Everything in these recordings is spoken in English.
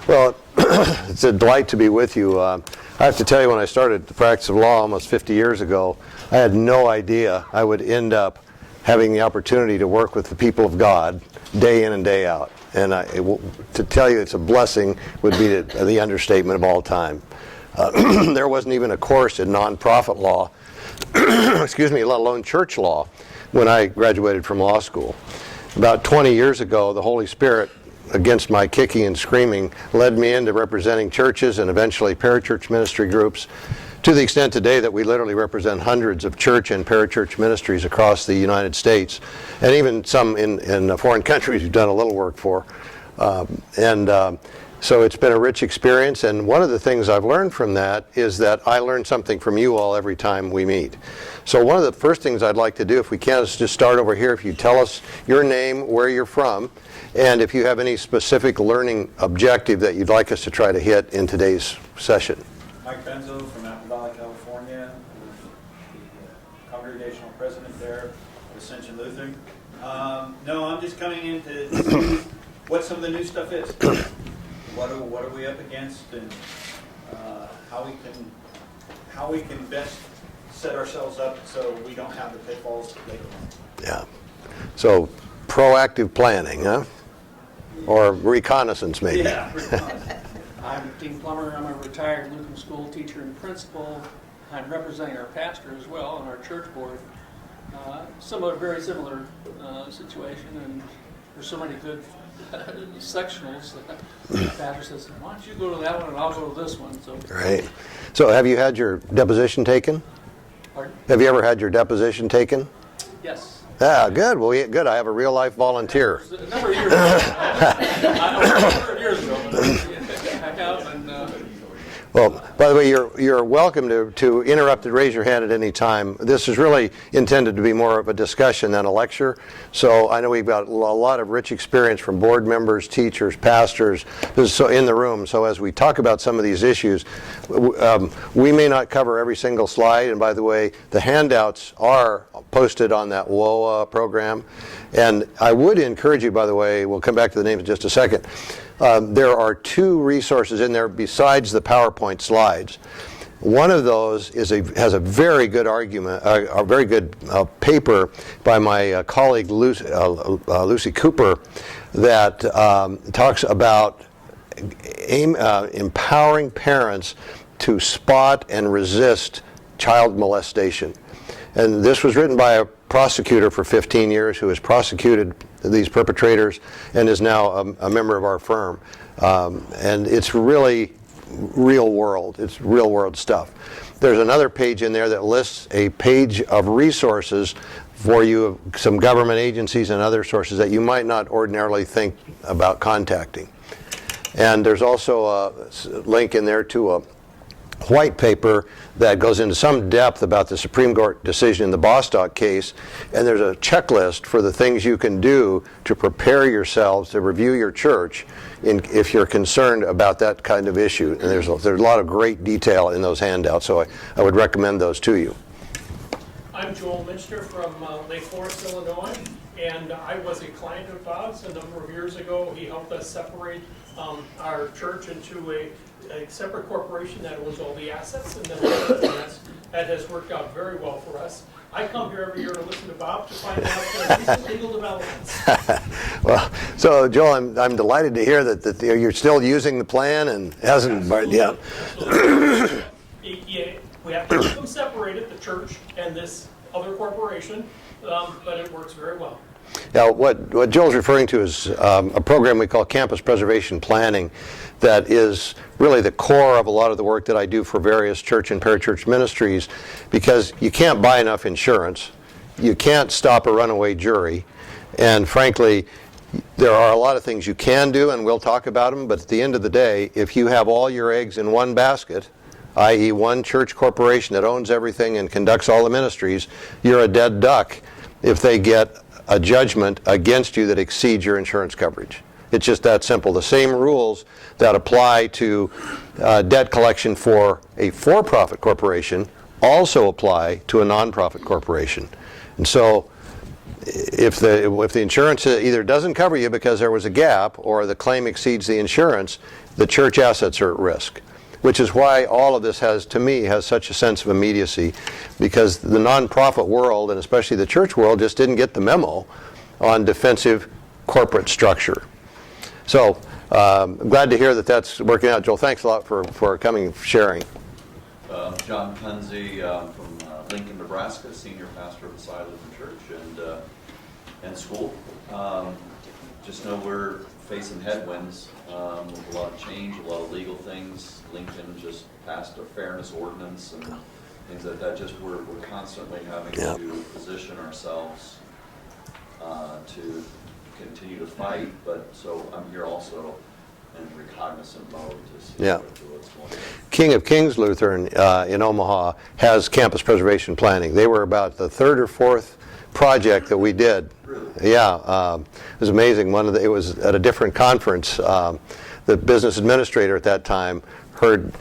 Well, it's a delight to be with you. I have to tell you, when I started the practice of law almost 50 years ago, I had no idea I would end up having the opportunity to work with the people of God day in and day out. And to tell you it's a blessing would be the understatement of all time. There wasn't even a course in nonprofit law, excuse me, let alone church law, when I graduated from law school. About 20 years ago, the Holy Spirit, against my kicking and screaming, led me into representing churches and eventually parachurch ministry groups, to the extent today that we literally represent hundreds of church and parachurch ministries across the United States, and even some in foreign countries we've done a little work for. So it's been a rich experience, and one of the things I've learned from that is that I learn something from you all every time we meet. So one of the first things I'd like to do, if we can, is just start over here. If you tell us your name, where you're from, and if you have any specific learning objective that you'd like us to try to hit in today's session. Mike Benzo from Mountain Valley, California, the congregational president there of Ascension Lutheran. No, I'm just coming in to see what some of the new stuff is. What are we up against, and how we can best set ourselves up so we don't have the pitfalls later on. Yeah. So proactive planning, huh? Or reconnaissance, maybe. Yeah, reconnaissance. I'm Dean Plummer. I'm a retired Lutheran school teacher and principal. I'm representing our pastor as well on our church board. Very similar situation, and there's so many good sectionals. The pastor says, "Why don't you go to that one and I'll go to this one?" So. Right. So have you had your deposition taken? Pardon? Have you ever had your deposition taken? Yes. Ah, good. Well, good. I have a real life volunteer. A number of years ago. A number of years ago. Back out and. Well, by the way, you're welcome to interrupt and raise your hand at any time. This is really intended to be more of a discussion than a lecture. So I know we've got a lot of rich experience from board members, teachers, pastors in the room. So as we talk about some of these issues, we may not cover every single slide. And by the way, the handouts are posted on that WOA program. And I would encourage you, by the way, we'll come back to the names in just a second. There are two resources in there besides the PowerPoint slides. One of those has a very good argument, a very good paper by my colleague Lucy Cooper that talks about empowering parents to spot and resist child molestation. And this was written by a prosecutor for 15 years who has prosecuted these perpetrators and is now a member of our firm. And it's really real world. It's real world stuff. There's another page in there that lists a page of resources for you, some government agencies and other sources that you might not ordinarily think about contacting. And there's also a link in there to a white paper that goes into some depth about the Supreme Court decision in the Bostock case, and there's a checklist for the things you can do to prepare yourselves to review your church if you're concerned about that kind of issue. And there's a lot of great detail in those handouts, so I would recommend those to you. I'm Joel Minster from Lake Forest, Illinois, and I was a client of Bob's a number of years ago. He helped us separate our church into a separate corporation that owns all the assets, and then that has worked out very well for us. I come here every year to listen to Bob to find out recent legal developments. Well, so Joel, I'm delighted to hear that you're still using the plan and hasn't. Yeah. We have to keep them separated, the church and this other corporation, but it works very well. Now, what Joel's referring to is a program we call Campus Preservation Planning that is really the core of a lot of the work that I do for various church and parachurch ministries, because you can't buy enough insurance, you can't stop a runaway jury, and frankly, there are a lot of things you can do, and we'll talk about them, but at the end of the day, if you have all your eggs in one basket, i.e. one church corporation that owns everything and conducts all the ministries, you're a dead duck if they get a judgment against you that exceeds your insurance coverage. It's just that simple. The same rules that apply to debt collection for a for-profit corporation also apply to a nonprofit corporation. And so if the insurance either doesn't cover you because there was a gap or the claim exceeds the insurance, the church assets are at risk. Which is why all of this to me, has such a sense of immediacy, because the nonprofit world, and especially the church world, just didn't get the memo on defensive corporate structure. So I'm glad to hear that that's working out. Joel, thanks a lot for coming and sharing. John Punzi from Lincoln, Nebraska, senior pastor of the Cy Lutheran Church and school. Just know we're facing headwinds with a lot of change, a lot of legal things. Lincoln just passed a fairness ordinance and things like that. Just we're constantly having to position ourselves to continue to fight. But so I'm here also in recognizant mode to see what's going on. King of Kings Lutheran in Omaha has campus preservation planning. They were about the third or fourth project that we did. Really? Yeah, it was amazing. It was at a different conference. The business administrator at that time heard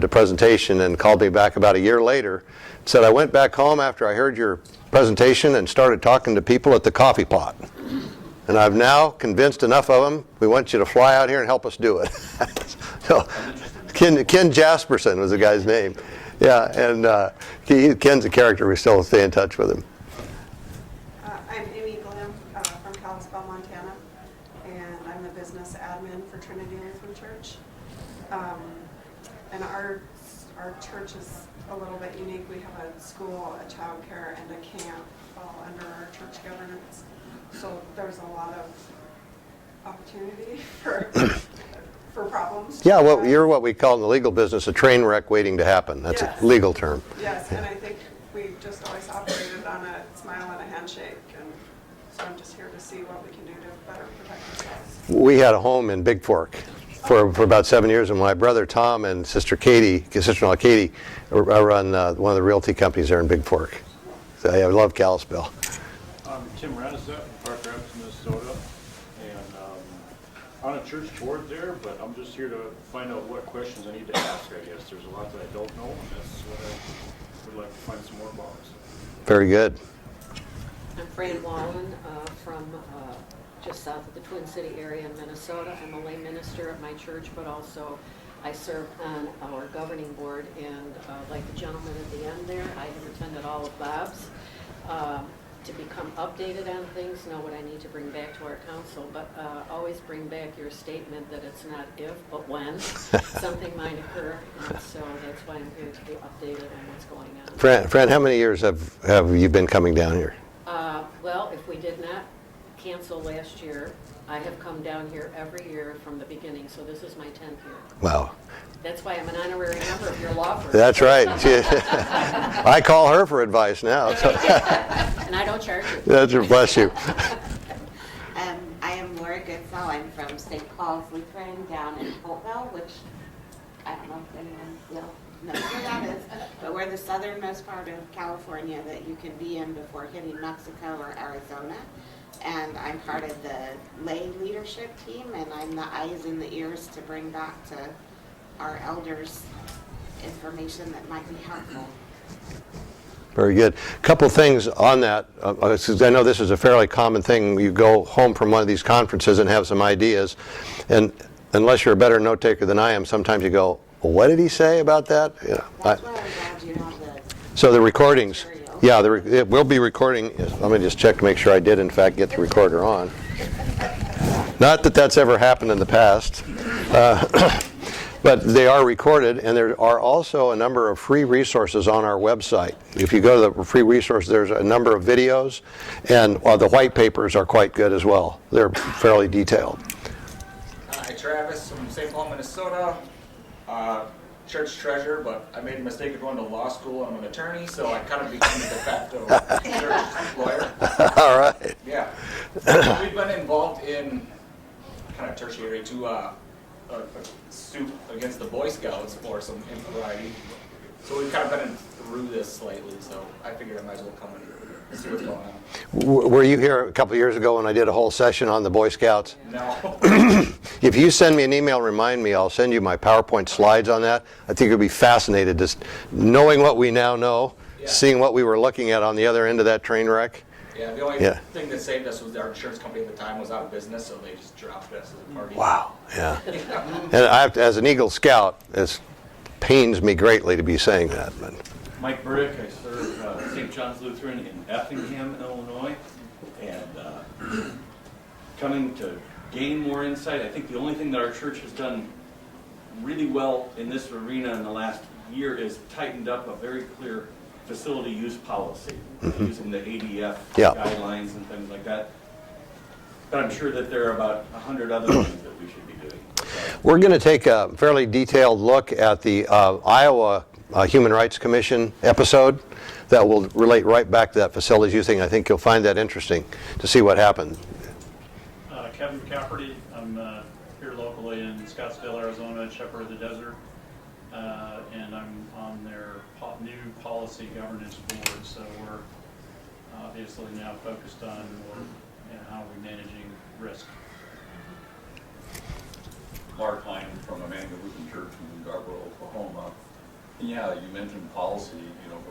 the presentation and called me back about a year later. Said, I went back home after I heard your presentation and started talking to people at the coffee pot. And I've now convinced enough of them, we want you to fly out here and help us do it. So, Ken Jasperson was the guy's name. Yeah, and Ken's a character. We still stay in touch with him. I'm Amy Glenn from Kalispell, Montana, and I'm the business admin for Trinity Lutheran Church. And our church is a little bit unique. We have a school, a child care, and a camp all under our church governance. So there's a lot of opportunity for problems. Yeah, well, you're what we call in the legal business a train wreck waiting to happen. That's Yes. a legal term. Yes, and I think we just always operated on a smile and a handshake, and so I'm just here to see what we can do to better protect ourselves. We had a home in Big Fork for about 7 years, and my brother Tom and sister-in-law Katie run one of the realty companies there in Big Fork. So I love Kalispell. I'm Tim Radizet from Park Rapids, Minnesota, and on a church board there, but I'm just here to find out what questions I need to ask, I guess. There's a lot that I don't know, and that's what I would like to find some more about. Very good. I'm Fran Wallen from just south of the Twin City area in Minnesota. I'm a lay minister at my church, but also I serve on our governing board, and like the gentleman at the end there, I have attended all of Bob's to become updated on things, know what I need to bring back to our council, but always bring back your statement that it's not if, but when something might occur, and so that's why I'm here to be updated on what's going on. Fran, how many years have you been coming down here? Well, if we did not cancel last year, I have come down here every year from the beginning, so this is my 10th year. Wow. That's why I'm an honorary member of your law firm. That's right. I call her for advice now. So. And I don't charge you. That's bless you. I am Laura Goodsell. I'm from St. Paul's Lutheran down in Holtville, which I don't know if anyone knows where that is, but we're the southernmost part of California that you can be in before hitting Mexico or Arizona. And I'm part of the lay leadership team, and I'm the eyes and the ears to bring back to our elders information that might be helpful. Very good. A couple things on that. I know this is a fairly common thing. You go home from one of these conferences and have some ideas, and unless you're a better note taker than I am, sometimes you go, well, what did he say about that? You know, That's why I'm glad you have the so the recordings, material. yeah, it will be recording. Let me just check to make sure I did in fact get the recorder on. Not that that's ever happened in the past. But they are recorded, and there are also a number of free resources on our website. If you go to the free resource, there's a number of videos, and the white papers are quite good as well. They're fairly detailed. Hi, Travis from St. Paul, Minnesota. Church treasurer, but I made a mistake of going to law school. I'm an attorney, so I kind of became the de facto church lawyer. All right. Yeah. We've been involved in kind of tertiary to a suit against the Boy Scouts for some impropriety. So we've kind of been through this slightly, so I figured I might as well come and see what's going on. Were you here a couple of years ago when I did a whole session on the Boy Scouts? No. If you send me an email, remind me, I'll send you my PowerPoint slides on that. I think you'll be fascinated just knowing what we now know, Yeah. seeing what we were looking at on the other end of that train wreck. Yeah, the only Yeah. thing that saved us was our insurance company at the time was out of business, so they just dropped us as a party. Wow, yeah. And I have to, as an Eagle Scout, it pains me greatly to be saying that, but Mike Burdick, I serve St. John's Lutheran in Effingham, Illinois, and coming to gain more insight, I think the only thing that our church has done really well in this arena in the last year is tightened up a very clear facility use policy, using the ADF Yeah. guidelines and things like that. But I'm sure that there are about 100 other things that we should be doing. we're going to take a fairly detailed look at the Iowa Human Rights Commission episode that will relate right back to that facilities use thing. I think you'll find that interesting to see what happened. Kevin McCafferty. I'm here locally in Scottsdale, Arizona, Shepherd of the Desert, and I'm on their new policy governance board. So we're obviously now focused on how we're managing risk. Mark Lyon from Emmanuel Lutheran Church in Garber, Oklahoma. And yeah, you mentioned policy,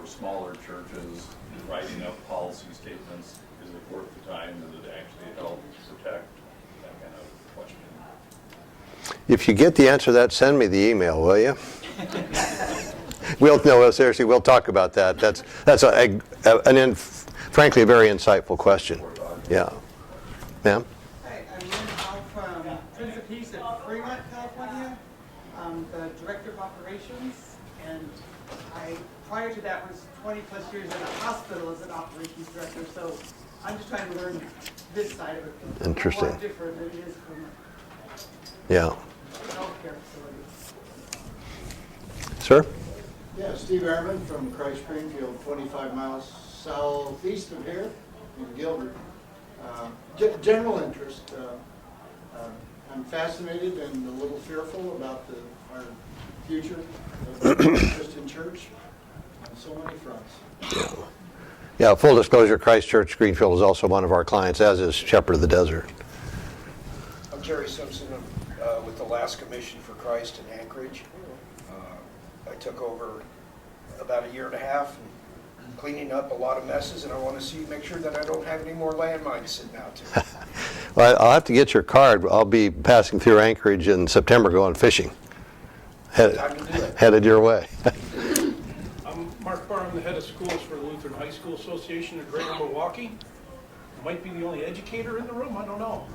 for smaller churches, writing up policy statements, is it worth the time? Does it actually help protect? That kind of question. If you get the answer to that, send me the email, will you? Seriously, we'll talk about that. That's frankly, a very insightful question. Yeah. Ma'am? Hi, I'm Lynn Hall from Prince of Peace at Fremont, California. I'm the Director of Operations, and prior to that was 20 plus years in a hospital as an operations director, so I'm just trying to learn this side of it. Interesting. A lot different than it is from Yeah. a healthcare facility. Sir? Yeah, Steve Ehrman from Christ Springfield, 25 miles southeast of here in Gilbert. General interest. I'm fascinated and a little fearful about our future of Christian church on so many fronts. Yeah, full disclosure, Christ Church Greenfield is also one of our clients, as is Shepherd of the Desert. I'm Jerry Simpson with the Alaska Mission for Christ in Anchorage. I took over about a year and a half and cleaning up a lot of messes, and I want to make sure that I don't have any more landmines sitting out there. Well, I'll have to get your card. I'll be passing through Anchorage in September going fishing. Time to do it. Headed your way. I'm Mark Barr. I'm the head of schools for the Lutheran High School Association of Greater Milwaukee. Might be the only educator in the room, I don't know.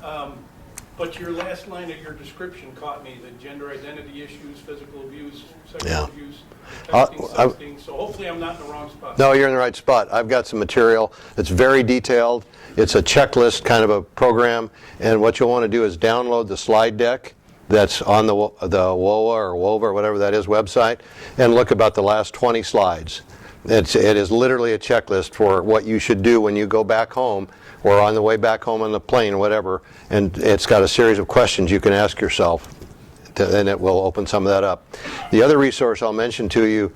But your last line of your description caught me, the gender identity issues, physical abuse, sexual abuse, texting, so hopefully I'm not in the wrong spot. No, you're in the right spot. I've got some material that's very detailed. It's a checklist kind of a program, and what you'll want to do is download the slide deck that's on the WOA or WOVA or whatever that is website, and look about the last 20 slides. It is literally a checklist for what you should do when you go back home or on the way back home on the plane or whatever, and it's got a series of questions you can ask yourself, and it will open some of that up. The other resource I'll mention to you,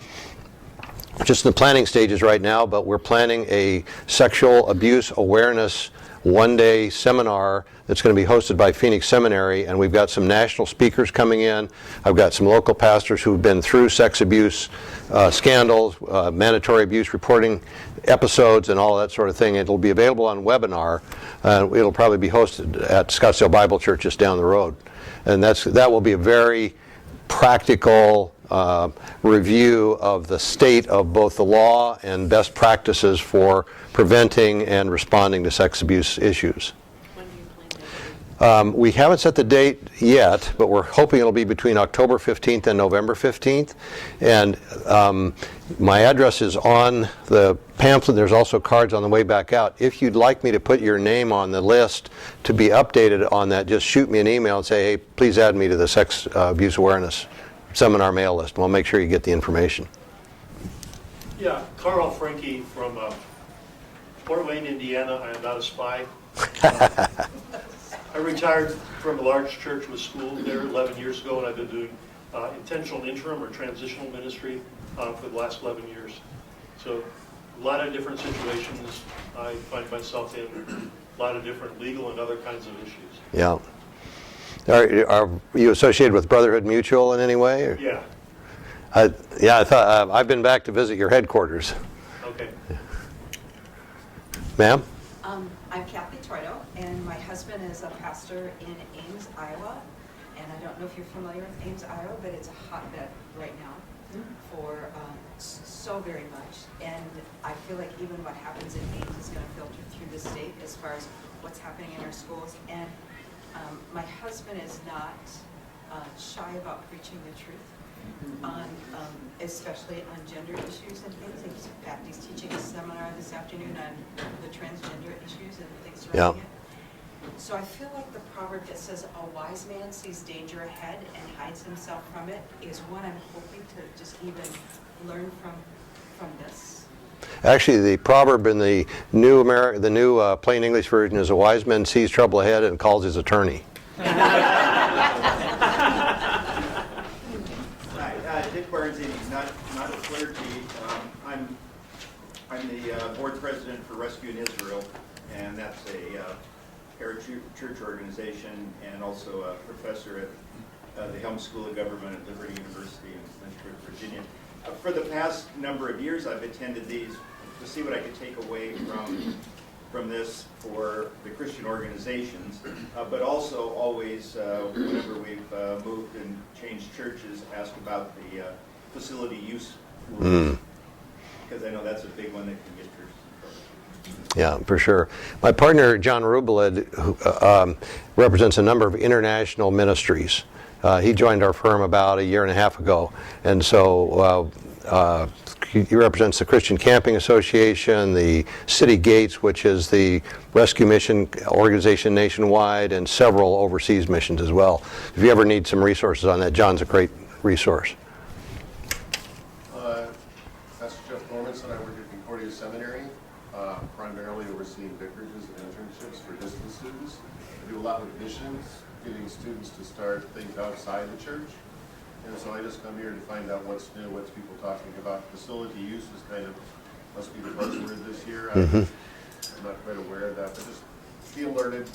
just in the planning stages right now, but we're planning a sexual abuse awareness one-day seminar that's going to be hosted by Phoenix Seminary, and we've got some national speakers coming in. I've got some local pastors who've been through sex abuse scandals, mandatory abuse reporting episodes, and all that sort of thing. It'll be available on webinar. It'll probably be hosted at Scottsdale Bible Church just down the road, and that will be a very practical review of the state of both the law and best practices for preventing and responding to sex abuse issues. When do you plan to? We haven't set the date yet, but we're hoping it'll be between October 15th and November 15th. And my address is on the pamphlet. There's also cards on the way back out. If you'd like me to put your name on the list to be updated on that, just shoot me an email and say, hey, please add me to the sex abuse awareness seminar mail list. We'll make sure you get the information. Yeah, Carl Franke from Fort Wayne, Indiana. I am not a spy. I retired from a large church with schools there 11 years ago, and I've been doing intentional interim or transitional ministry for the last 11 years. So a lot of different situations I find myself in, a lot of different legal and other kinds of issues. Yeah. Are you associated with Brotherhood Mutual in any way? Or? Yeah. Yeah, I thought I've been back to visit your headquarters. Okay. Ma'am? I'm Kathy Troido, and my husband is a pastor in Ames, Iowa. And I don't know if you're familiar with Ames, Iowa, but it's a hotbed right now for so very much. And I feel like even what happens in Ames is going to filter through the state as far as what's happening in our schools. And my husband is not shy about preaching the truth, on especially on gender issues and things. In fact, he's teaching a seminar this afternoon on the transgender issues and things surrounding it. So I feel like the proverb that says a wise man sees danger ahead and hides himself from it is one I'm hoping to just even learn from this. Actually, the proverb in the new Plain English version is, a wise man sees trouble ahead and calls his attorney. Hi, Dick Barnzini, not a clergy. I'm the board president for Rescue in Israel, and that's a church organization, and also a professor at the Helm School of Government at Liberty University in Lynchburg, Virginia. For the past number of years, I've attended these to see what I could take away from this for the Christian organizations, but also always, whenever we've moved and changed churches, ask about the facility use rules, because I know that's a big one that can get churches in trouble. Yeah, for sure. My partner, John Rubelid, who represents a number of international ministries. He joined our firm about a year and a half ago, and so he represents the Christian Camping Association, the City Gates, which is the rescue mission organization nationwide, and several overseas missions as well. If you ever need some resources on that, John's a great resource. Pastor Jeff Normanson. I work at Concordia Seminary, primarily overseeing vicarages and internships for distance students. I do a lot with missions, getting students to start things outside the church. And so I just come here to find out what's new, what's people talking about. Facility use is must be the buzzword this year. I'm not quite aware of that, but just be alerted,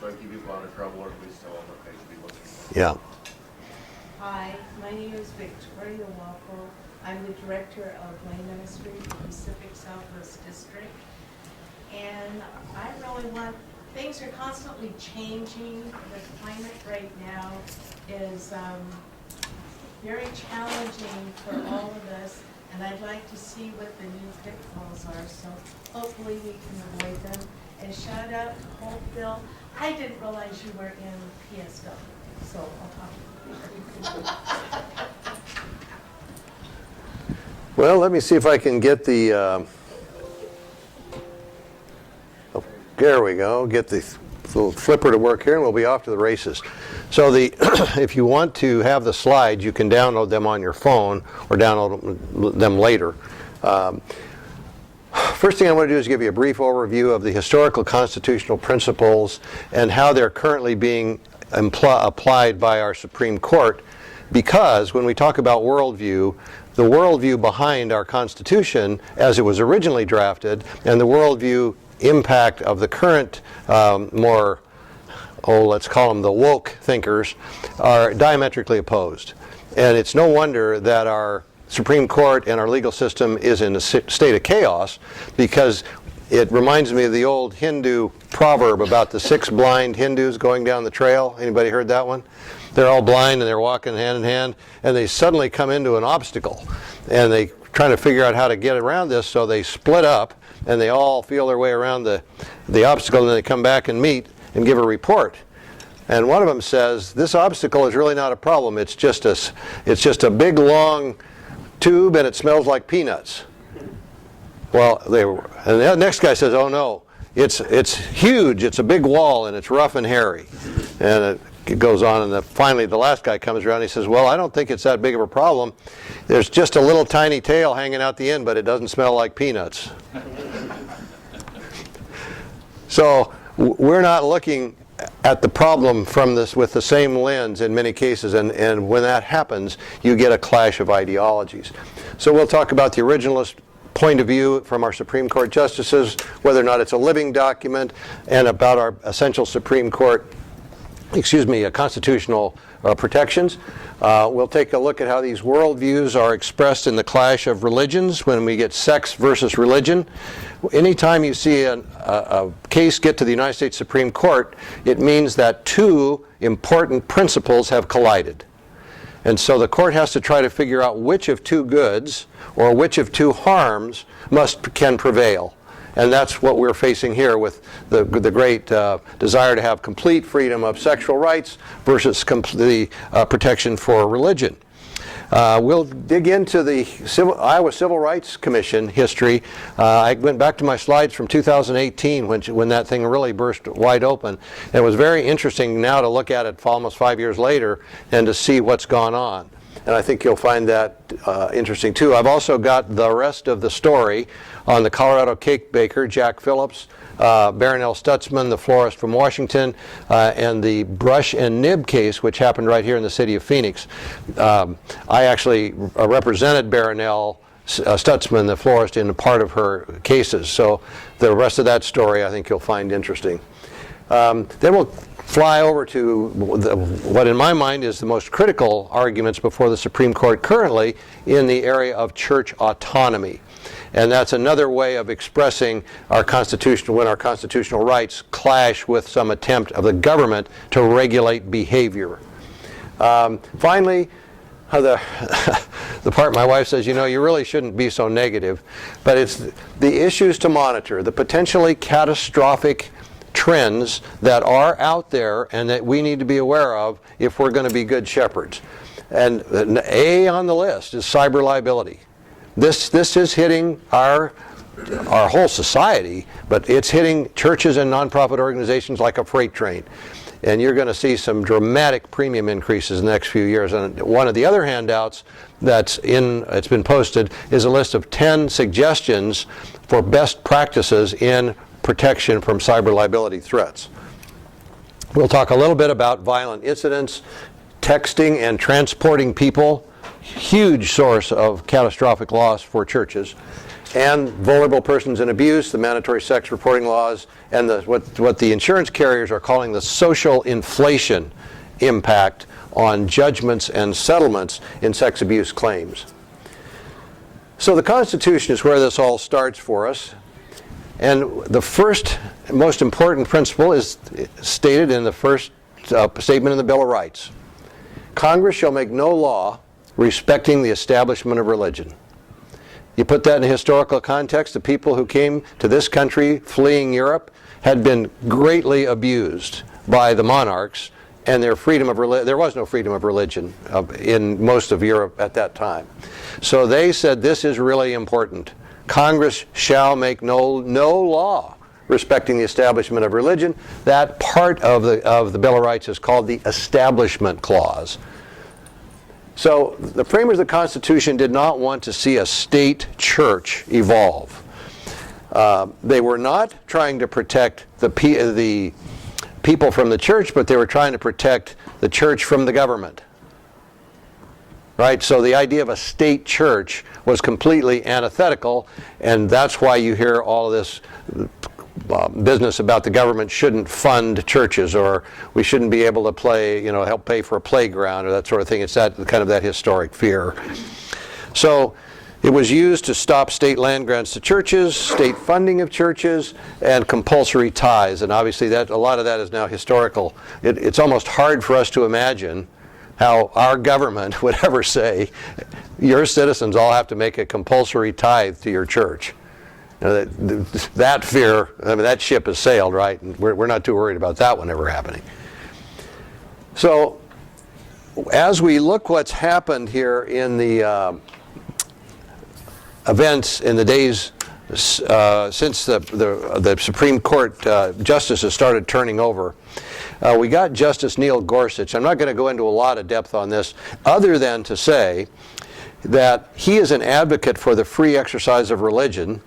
try to keep people out of trouble, or at least tell them what they should be looking for. Yeah. Hi, my name is Victoria Walpole. I'm the director of Lay Ministry for Pacific Southwest District. And I really things are constantly changing. The climate right now is very challenging for all of us, and I'd like to see what the new pitfalls are, so hopefully we can avoid them. And shout out to Holtville. I didn't realize you were in PSW, so I'll talk to you. Well, let me see if I can get the, there we go, get the little flipper to work here, and we'll be off to the races. So if you want to have the slides, you can download them on your phone or download them later. First thing I want to do is give you a brief overview of the historical constitutional principles and how they're currently being applied by our Supreme Court, because when we talk about worldview, the worldview behind our Constitution as it was originally drafted and the worldview impact of the current more, let's call them the woke thinkers, are diametrically opposed. And it's no wonder that our Supreme Court and our legal system is in a state of chaos, because it reminds me of the old Hindu proverb about the 6 blind Hindus going down the trail. Anybody heard that one? They're all blind and they're walking hand in hand, and they suddenly come into an obstacle, and they trying to figure out how to get around this, so they split up and they all feel their way around the obstacle, and then they come back and meet and give a report. And one of them says, this obstacle is really not a problem. It's just a big long tube, and it smells like peanuts. Well, and the next guy says, oh no, it's huge. It's a big wall, and it's rough and hairy. And it goes on, and finally the last guy comes around and he says, well, I don't think it's that big of a problem. There's just a little tiny tail hanging out the end, but it doesn't smell like peanuts. So we're not looking at the problem from this with the same lens in many cases, and when that happens, you get a clash of ideologies. So we'll talk about the originalist point of view from our Supreme Court justices, whether or not it's a living document, and about our essential Supreme Court, a constitutional protections. We'll take a look at how these worldviews are expressed in the clash of religions when we get sex versus religion. Anytime you see a case get to the United States Supreme Court, it means that two important principles have collided. And so the court has to try to figure out which of two goods or which of two harms can prevail. And that's what we're facing here with the great desire to have complete freedom of sexual rights versus the protection for religion. We'll dig into the Iowa Civil Rights Commission history. I went back to my slides from 2018 when that thing really burst wide open. It was very interesting now to look at it almost 5 years later and to see what's gone on. And I think you'll find that interesting too. I've also got the rest of the story on the Colorado cake baker, Jack Phillips, Barronelle Stutzman, the florist from Washington, and the brush and nib case, which happened right here in the city of Phoenix. I actually represented Barronelle Stutzman, the florist, in a part of her cases. So the rest of that story I think you'll find interesting. Then we'll fly over to what in my mind is the most critical arguments before the Supreme Court currently in the area of church autonomy. And that's another way of expressing our constitution when our constitutional rights clash with some attempt of the government to regulate behavior. Finally, the part my wife says, you know, you really shouldn't be so negative, but it's the issues to monitor, the potentially catastrophic trends that are out there and that we need to be aware of if we're going to be good shepherds. And A on the list is cyber liability. This is hitting our whole society, but it's hitting churches and nonprofit organizations like a freight train. And you're going to see some dramatic premium increases in the next few years. And one of the other handouts it's been posted is a list of 10 suggestions for best practices in protection from cyber liability threats. We'll talk a little bit about violent incidents, texting and transporting people, huge source of catastrophic loss for churches, and vulnerable persons in abuse, the mandatory sex reporting laws, and what the insurance carriers are calling the social inflation impact on judgments and settlements in sex abuse claims. So the Constitution is where this all starts for us. And the first most important principle is stated in the first statement in the Bill of Rights. Congress shall make no law respecting the establishment of religion. You put that in a historical context, the people who came to this country fleeing Europe had been greatly abused by the monarchs, and their freedom of religion, there was no freedom of religion in most of Europe at that time. So they said this is really important. Congress shall make no law respecting the establishment of religion. That part of the Bill of Rights is called the Establishment Clause. So the framers of the Constitution did not want to see a state church evolve. They were not trying to protect the people from the church, but they were trying to protect the church from the government. Right? So the idea of a state church was completely antithetical, and that's why you hear all of this business about the government shouldn't fund churches, or we shouldn't be able to help pay for a playground, or that sort of thing. It's that kind of that historic fear. So it was used to stop state land grants to churches, state funding of churches, and compulsory tithes. And obviously a lot of that is now historical. It's almost hard for us to imagine how our government would ever say, your citizens all have to make a compulsory tithe to your church. That fear, that ship has sailed, right? And we're not too worried about that one ever happening. So as we look what's happened here in the events in the days since the Supreme Court justices started turning over, we got Justice Neil Gorsuch. I'm not going to go into a lot of depth on this, other than to say that he is an advocate for the free exercise of religion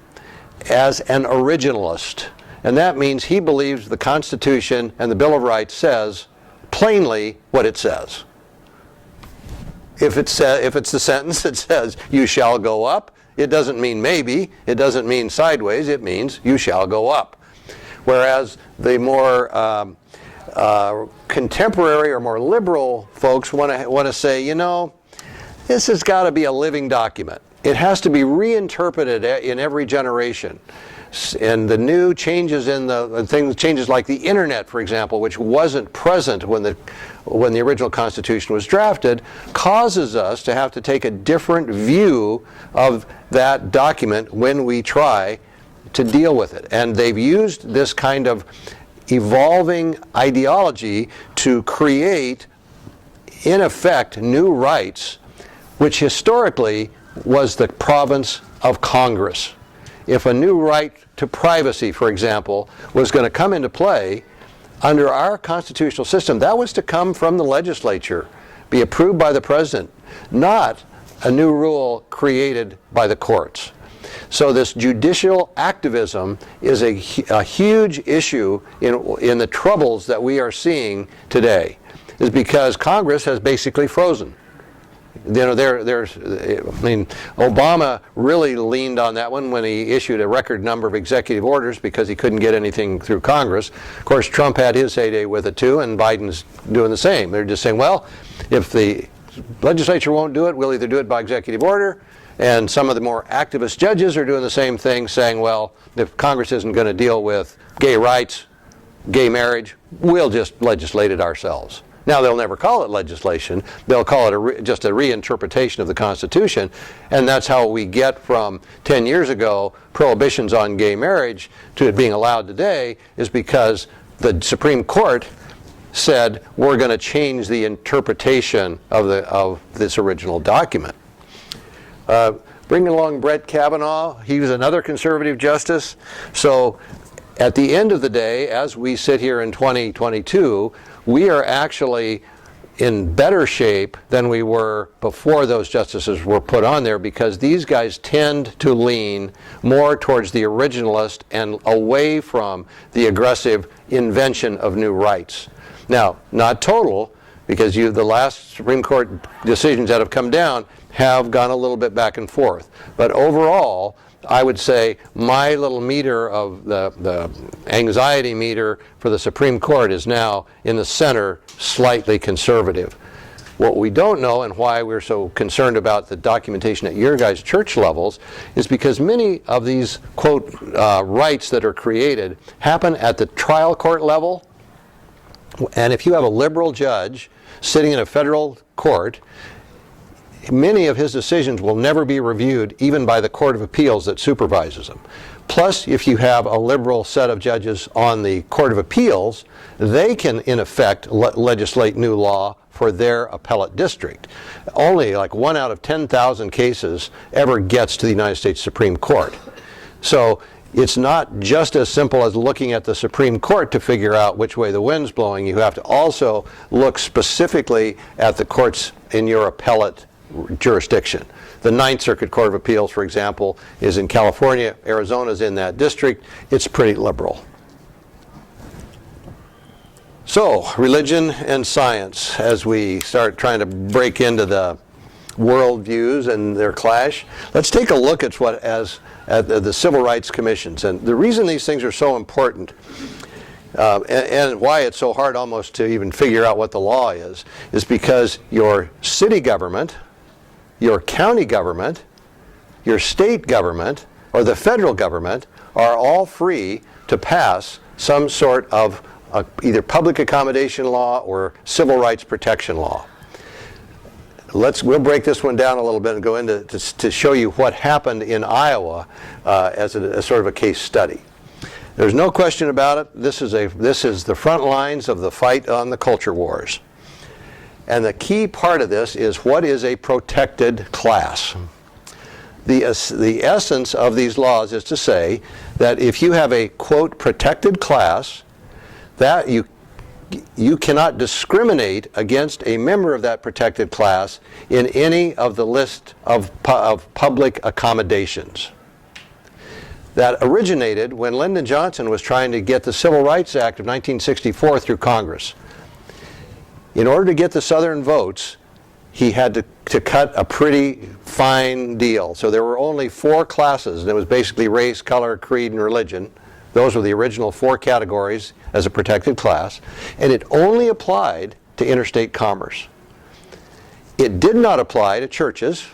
as an originalist. And that means he believes the Constitution and the Bill of Rights says plainly what it says. If it's the sentence that says, you shall go up, it doesn't mean maybe, it doesn't mean sideways, it means you shall go up. Whereas the more contemporary or more liberal folks want to say, you know, this has got to be a living document. It has to be reinterpreted in every generation. And the new changes in the things, changes like the internet, for example, which wasn't present when the original Constitution was drafted, causes us to have to take a different view of that document when we try to deal with it. And they've used this kind of evolving ideology to create, in effect, new rights, which historically was the province of Congress. If a new right to privacy, for example, was going to come into play under our constitutional system, that was to come from the legislature, be approved by the president, not a new rule created by the courts. So this judicial activism is a huge issue in the troubles that we are seeing today, is because Congress has basically frozen. You know, Obama really leaned on that one when he issued a record number of executive orders because he couldn't get anything through Congress. Of course, Trump had his heyday with it too, and Biden's doing the same. They're just saying, well, if the legislature won't do it, we'll either do it by executive order, and some of the more activist judges are doing the same thing, saying, well, if Congress isn't going to deal with gay rights, gay marriage, we'll just legislate it ourselves. Now, they'll never call it legislation. They'll call it just a reinterpretation of the Constitution. And that's how we get from 10 years ago prohibitions on gay marriage to it being allowed today, is because the Supreme Court said we're going to change the interpretation of this original document. Bring along Brett Kavanaugh. He was another conservative justice. So at the end of the day, as we sit here in 2022, we are actually in better shape than we were before those justices were put on there, because these guys tend to lean more towards the originalist and away from the aggressive invention of new rights. Now, not total, because the last Supreme Court decisions that have come down have gone a little bit back and forth. But overall, I would say my little meter of the anxiety meter for the Supreme Court is now in the center, slightly conservative. What we don't know, and why we're so concerned about the documentation at your guys' church levels, is because many of these, quote, rights that are created happen at the trial court level. And if you have a liberal judge sitting in a federal court, many of his decisions will never be reviewed even by the Court of Appeals that supervises them. Plus, if you have a liberal set of judges on the Court of Appeals, they can, in effect, legislate new law for their appellate district. Only like 1 out of 10,000 cases ever gets to the United States Supreme Court. So it's not just as simple as looking at the Supreme Court to figure out which way the wind's blowing. You have to also look specifically at the courts in your appellate jurisdiction. The Ninth Circuit Court of Appeals, for example, is in California. Arizona's in that district. It's pretty liberal. So, religion and science, as we start trying to break into the worldviews and their clash, let's take a look at the civil rights commissions. And the reason these things are so important, and why it's so hard almost to even figure out what the law is because your city government, your county government, your state government, or the federal government are all free to pass some sort of either public accommodation law or civil rights protection law. We'll break this one down a little bit and go into to show you what happened in Iowa as sort of a case study. There's no question about it. This is the front lines of the fight on the culture wars. And the key part of this is, what is a protected class? The essence of these laws is to say that if you have a, quote, protected class, that you cannot discriminate against a member of that protected class in any of the list of public accommodations. That originated when Lyndon Johnson was trying to get the Civil Rights Act of 1964 through Congress. In order to get the Southern votes, he had to cut a pretty fine deal. So there were only 4 classes, and it was basically race, color, creed, and religion, Those were the original 4 categories as a protected class, and it only applied to interstate commerce. It did not apply to churches.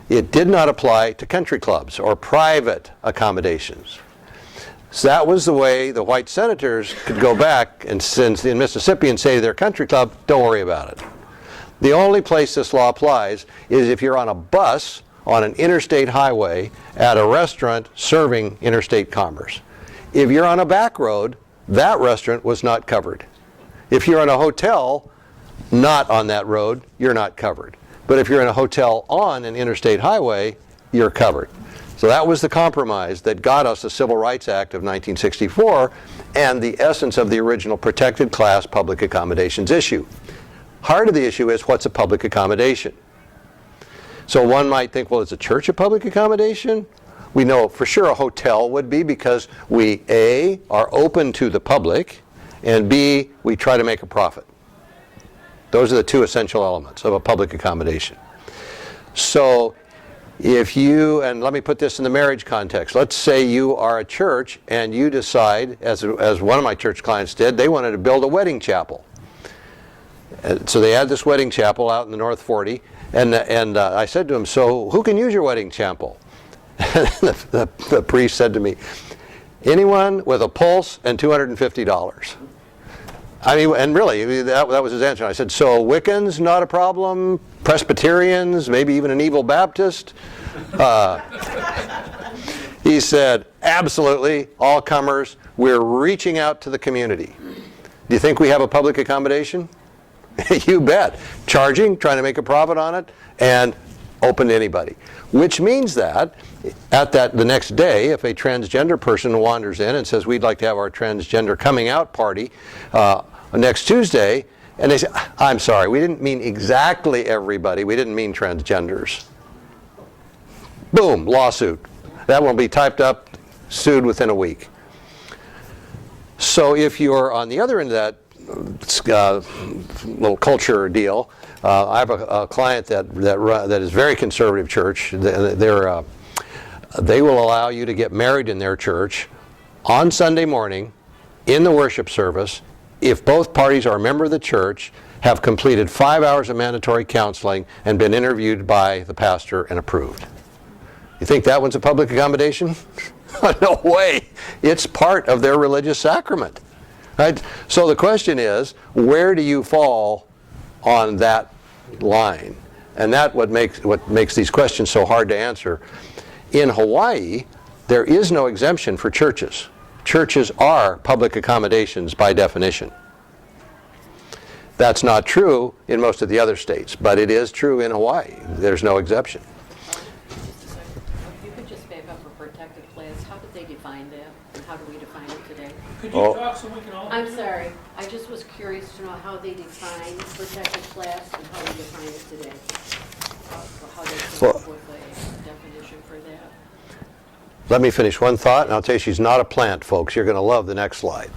It did not apply to country clubs or private accommodations. So that was the way the white senators could go back and since in Mississippi and say to their country club, don't worry about it. The only place this law applies is if you're on a bus on an interstate highway at a restaurant serving interstate commerce. If you're on a back road, that restaurant was not covered. If you're in a hotel not on that road, you're not covered. But if you're in a hotel on an interstate highway, you're covered. So that was the compromise that got us the Civil Rights Act of 1964 and the essence of the original protected class public accommodations issue. Heart of the issue is, what's a public accommodation? So one might think, well, is a church a public accommodation? We know for sure a hotel would be, because we, A, are open to the public, and B, we try to make a profit. Those are the 2 essential elements of a public accommodation. So if you, and let me put this in the marriage context, let's say you are a church and you decide, as one of my church clients did, they wanted to build a wedding chapel. So they had this wedding chapel out in the North 40, and I said to him, so who can use your wedding chapel? the priest said to me, anyone with a pulse and $250. I mean, and really, that was his answer. I said, so Wiccans, not a problem? Presbyterians, maybe even an evil Baptist? He said, absolutely, all comers. We're reaching out to the community. Do you think we have a public accommodation? You bet. Charging, trying to make a profit on it, and open to anybody. Which means that the next day, if a transgender person wanders in and says, we'd like to have our transgender coming out party next Tuesday, and they say, I'm sorry, we didn't mean exactly everybody, we didn't mean transgenders. Boom, lawsuit. That will be typed up, sued within a week. So if you're on the other end of that little culture deal, I have a client that is very conservative church. They will allow you to get married in their church on Sunday morning in the worship service if both parties are a member of the church, have completed 5 hours of mandatory counseling, and been interviewed by the pastor and approved. You think that one's a public accommodation? No way. It's part of their religious sacrament. Right? So the question is, where do you fall on that line? And that's what makes these questions so hard to answer. In Hawaii, there is no exemption for churches. Churches are public accommodations by definition. That's not true in most of the other states, but it is true in Hawaii. There's no exception. If you could just back up for protected class, how did they define that, and how do we define it today? Could you talk so we can all? I'm sorry, I just was curious to know how they define protected class and how we define it today. How they came up with a definition for that. Let me finish one thought, and I'll tell you she's not a plant, folks. You're going to love the next slide.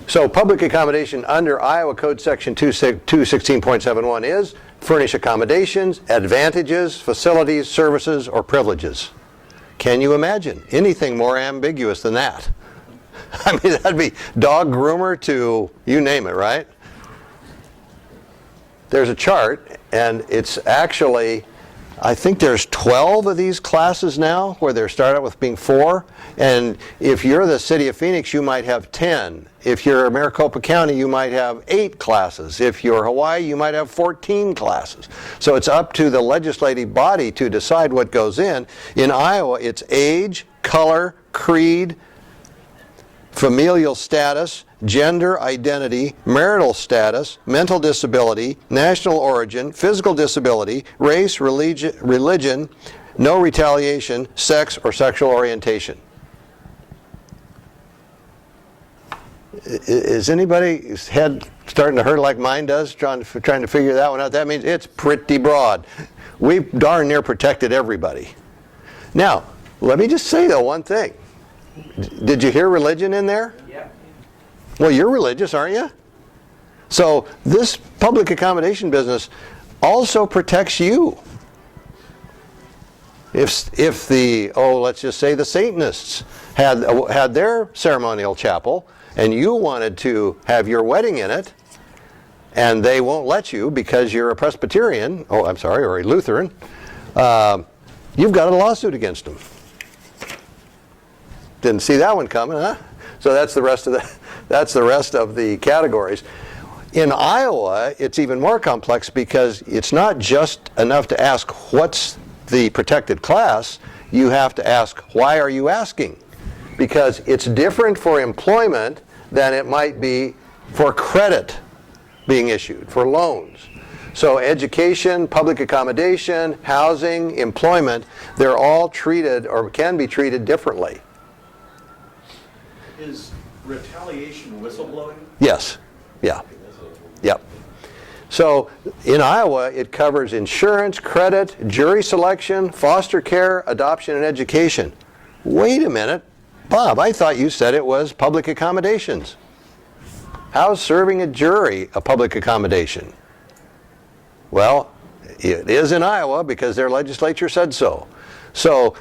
So public accommodation under Iowa Code Section 216.71 is furnish accommodations, advantages, facilities, services, or privileges. Can you imagine anything more ambiguous than that? I mean, that'd be dog groomer to you name it, right? There's a chart, and it's actually, I think there's 12 of these classes now, where they start out with being 4. And if you're the city of Phoenix, you might have 10. If you're Maricopa County, you might have 8 classes. If you're Hawaii, you might have 14 classes. So it's up to the legislative body to decide what goes in. In Iowa, it's age, color, creed, familial status, gender identity, marital status, mental disability, national origin, physical disability, race, religion, no retaliation, sex, or sexual orientation. Is anybody's head starting to hurt like mine does, trying to figure that one out? That means it's pretty broad. We've darn near protected everybody. Now, let me just say though one thing. Did you hear religion in there? Yeah. Well, you're religious, aren't you? So this public accommodation business also protects you. If the, let's just say the Satanists had their ceremonial chapel, and you wanted to have your wedding in it, and they won't let you because you're a Presbyterian, or a Lutheran, you've got a lawsuit against them. Didn't see that one coming, huh? So that's the rest of the categories. In Iowa, it's even more complex because it's not just enough to ask what's the protected class. You have to ask, why are you asking? Because it's different for employment than it might be for credit being issued, for loans. So education, public accommodation, housing, employment, they're all treated or can be treated differently. Is retaliation whistleblowing? Yes. Yeah. Yep. So in Iowa, it covers insurance, credit, jury selection, foster care, adoption, and education. Wait a minute. Bob, I thought you said it was public accommodations. How's serving a jury a public accommodation? Well, it is in Iowa because their legislature said so. So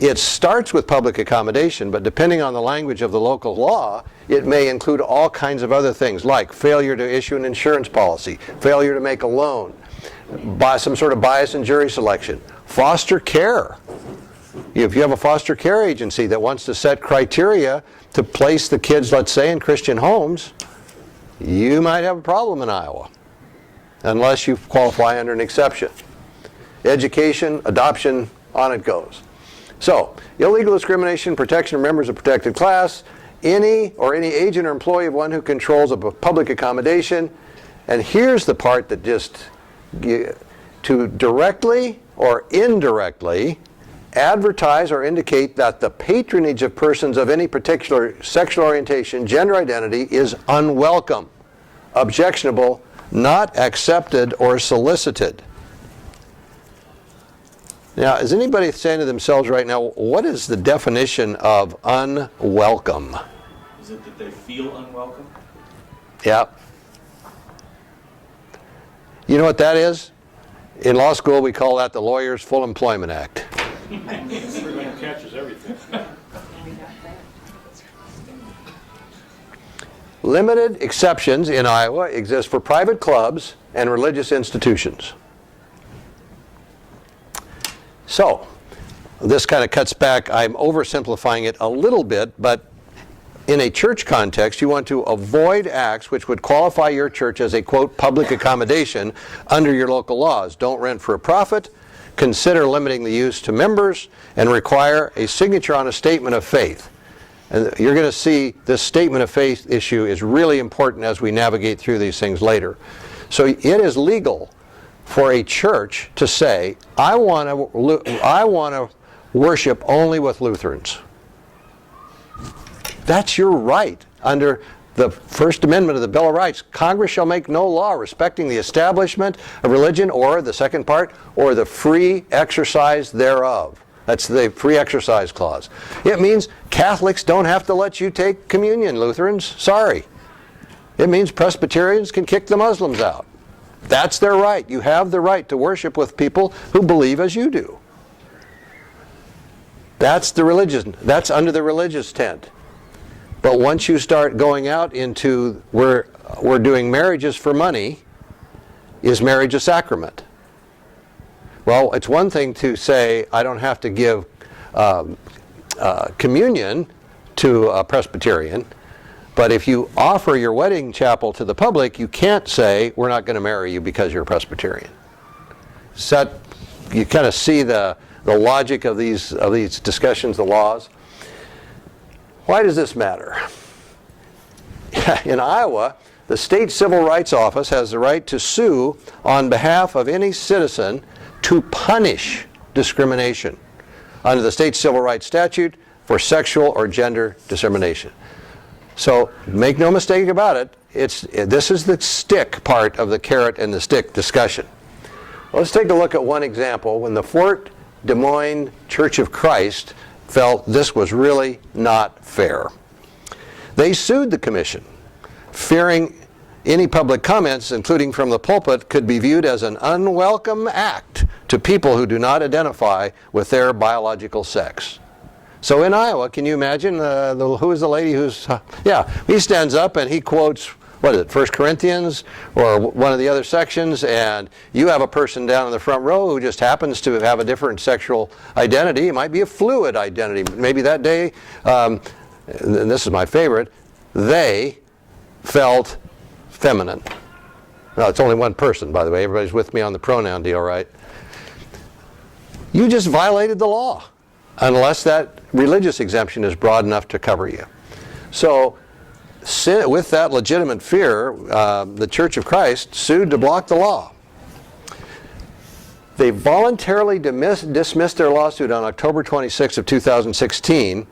it starts with public accommodation, but depending on the language of the local law, it may include all kinds of other things like failure to issue an insurance policy, failure to make a loan, some sort of bias in jury selection, foster care. If you have a foster care agency that wants to set criteria to place the kids, let's say, in Christian homes, you might have a problem in Iowa, unless you qualify under an exception. Education, adoption, on it goes. So, illegal discrimination, protection of members of protected class, any agent or employee of one who controls a public accommodation. And here's the part that to directly or indirectly advertise or indicate that the patronage of persons of any particular sexual orientation, gender identity is unwelcome, objectionable, not accepted or solicited. Now, is anybody saying to themselves right now, what is the definition of unwelcome? Is it that they feel unwelcome? Yeah. You know what that is? In law school, we call that the Lawyers Full Employment Act. Everyone catches everything. Limited exceptions in Iowa exist for private clubs and religious institutions. So, this kind of cuts back, I'm oversimplifying it a little bit, but in a church context, you want to avoid acts which would qualify your church as a, quote, public accommodation under your local laws. Don't rent for a profit, consider limiting the use to members, and require a signature on a statement of faith. And you're going to see this statement of faith issue is really important as we navigate through these things later. So it is legal for a church to say, I want to worship only with Lutherans. That's your right under the First Amendment of the Bill of Rights. Congress shall make no law respecting the establishment of religion, or the second part, or the free exercise thereof. That's the free exercise clause. It means Catholics don't have to let you take communion, Lutherans. Sorry. It means Presbyterians can kick the Muslims out. That's their right. You have the right to worship with people who believe as you do. That's the religion. That's under the religious tent. But once you start going out into we're doing marriages for money, is marriage a sacrament? Well, it's one thing to say I don't have to give communion to a Presbyterian, but if you offer your wedding chapel to the public, you can't say we're not going to marry you because you're a Presbyterian. So you kind of see the logic of these discussions, the laws. Why does this matter? In Iowa, the State Civil Rights Office has the right to sue on behalf of any citizen to punish discrimination under the State Civil Rights Statute for sexual or gender discrimination. So make no mistake about it, this is the stick part of the carrot and the stick discussion. Let's take a look at one example when the Fort Des Moines Church of Christ felt this was really not fair. They sued the commission, fearing any public comments, including from the pulpit, could be viewed as an unwelcome act to people who do not identify with their biological sex. So in Iowa, can you imagine, who is the lady who's, he stands up and he quotes, what is it, 1 Corinthians or one of the other sections, and you have a person down in the front row who just happens to have a different sexual identity. It might be a fluid identity. Maybe that day, and this is my favorite, they felt feminine. Now, it's only one person, by the way. Everybody's with me on the pronoun deal, right? You just violated the law, unless that religious exemption is broad enough to cover you. So, with that legitimate fear, the Church of Christ sued to block the law. They voluntarily dismissed their lawsuit on October 26 of 2016.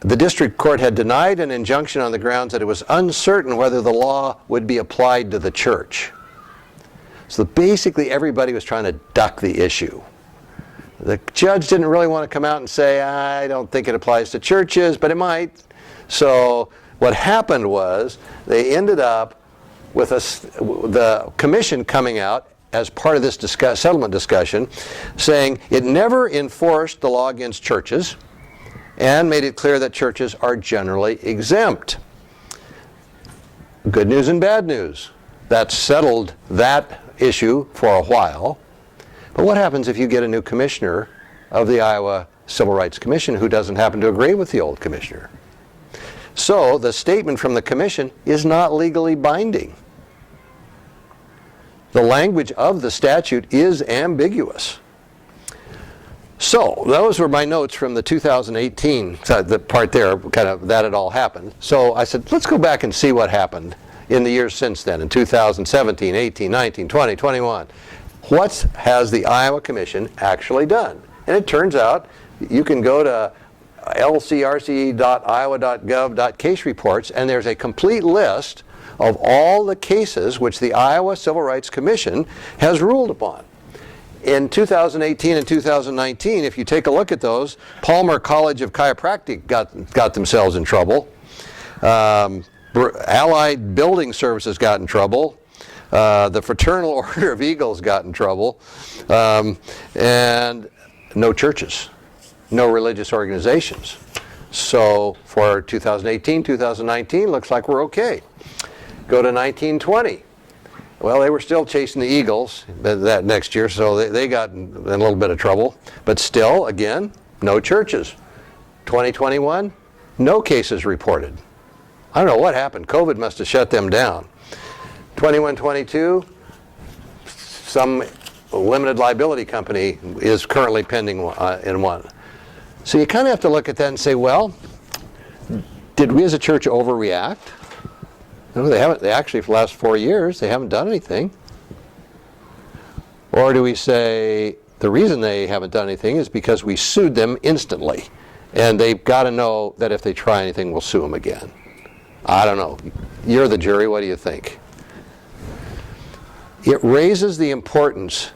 The district court had denied an injunction on the grounds that it was uncertain whether the law would be applied to the church. So basically everybody was trying to duck the issue. The judge didn't really want to come out and say, I don't think it applies to churches, but it might. So what happened was they ended up with the commission coming out as part of this settlement discussion saying it never enforced the law against churches and made it clear that churches are generally exempt. Good news and bad news. That settled that issue for a while. But what happens if you get a new commissioner of the Iowa Civil Rights Commission who doesn't happen to agree with the old commissioner? So the statement from the commission is not legally binding. The language of the statute is ambiguous. So those were my notes from the 2018, the part there, kind of that it all happened. So I said, let's go back and see what happened in the years since then, in 2017, 18, 19, 20, 21. What has the Iowa Commission actually done? And it turns out you can go to lcrc.iowa.gov.case reports, and there's a complete list of all the cases which the Iowa Civil Rights Commission has ruled upon. In 2018 and 2019, if you take a look at those, Palmer College of Chiropractic got themselves in trouble. Allied Building Services got in trouble. The Fraternal Order of Eagles got in trouble. And no churches, no religious organizations. So for 2018, 2019, looks like we're okay. Go to 1920. Well, they were still chasing the Eagles that next year, so they got in a little bit of trouble. But still, again, no churches. 2021, no cases reported. I don't know what happened. COVID must have shut them down. 21-22, some limited liability company is currently pending in one. So you kind of have to look at that and say, well, did we as a church overreact? No, they haven't. They actually, for the last 4 years, they haven't done anything. Or do we say the reason they haven't done anything is because we sued them instantly, and they've got to know that if they try anything, we'll sue them again? I don't know. You're the jury. What do you think? It raises the importance,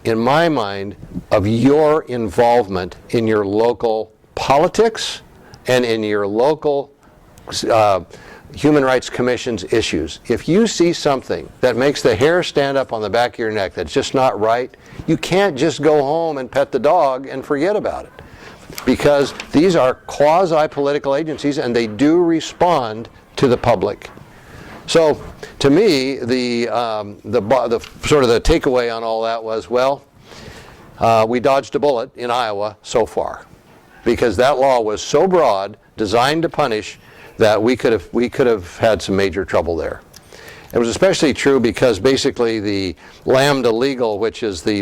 in my mind, of your involvement in your local politics and in your local Human Rights Commission's issues. If you see something that makes the hair stand up on the back of your neck that's just not right, you can't just go home and pet the dog and forget about it. Because these are quasi-political agencies and they do respond to the public. So, to me, the sort of the takeaway on all that was, well, we dodged a bullet in Iowa so far, because that law was so broad, designed to punish, that we could have had some major trouble there. It was especially true because basically the Lambda Legal, which is the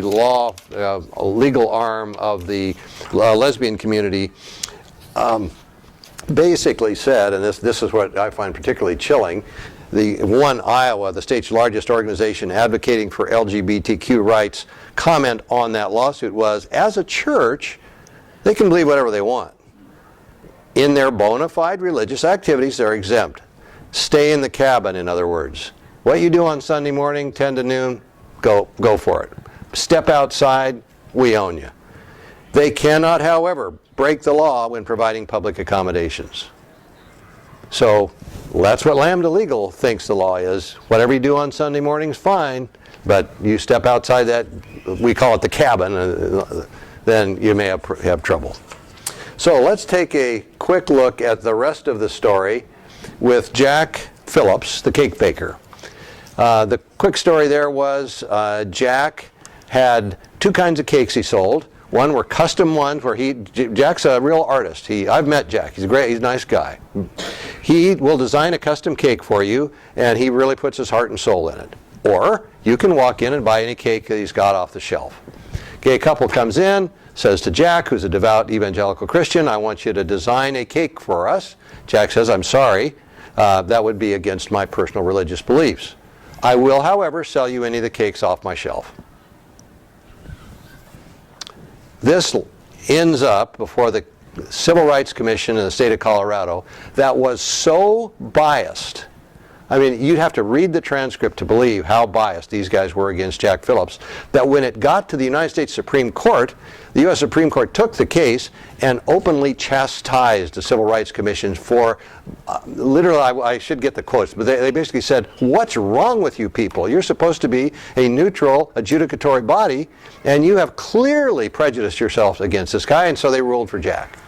legal arm of the lesbian community, basically said, and this is what I find particularly chilling, the One Iowa, the state's largest organization advocating for LGBTQ rights, comment on that lawsuit was, as a church, they can believe whatever they want. In their bona fide religious activities, they're exempt. Stay in the cabin, in other words. What you do on Sunday morning, 10 to noon, go for it. Step outside, we own you. They cannot, however, break the law when providing public accommodations. So that's what Lambda Legal thinks the law is. Whatever you do on Sunday morning is fine. But you step outside that, we call it the cabin, then you may have trouble. So let's take a quick look at the rest of the story with Jack Phillips, the cake baker. The quick story there was Jack had two kinds of cakes he sold. One were custom ones where Jack's a real artist. I've met Jack. He's a nice guy. He will design a custom cake for you, and he really puts his heart and soul in it. Or you can walk in and buy any cake that he's got off the shelf. Gay couple comes in, says to Jack, who's a devout evangelical Christian, I want you to design a cake for us. Jack says, I'm sorry, that would be against my personal religious beliefs. I will, however, sell you any of the cakes off my shelf. This ends up before the Civil Rights Commission in the state of Colorado that was so biased. I mean, you'd have to read the transcript to believe how biased these guys were against Jack Phillips, that when it got to the United States Supreme Court, the U.S. Supreme Court took the case and openly chastised the Civil Rights Commission for, literally, I should get the quotes, but they basically said, what's wrong with you people? You're supposed to be a neutral adjudicatory body, and you have clearly prejudiced yourselves against this guy, and so they ruled for Jack.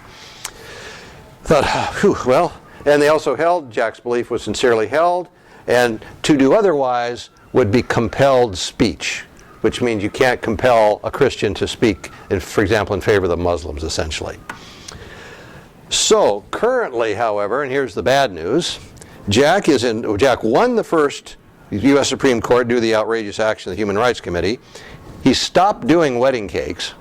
Thought, whew, well, and they also held Jack's belief was sincerely held, and to do otherwise would be compelled speech, which means you can't compel a Christian to speak, for example, in favor of the Muslims, essentially. So currently, however, and here's the bad news, Jack won the first U.S. Supreme Court due to the outrageous action of the Human Rights Committee. He stopped doing wedding cakes.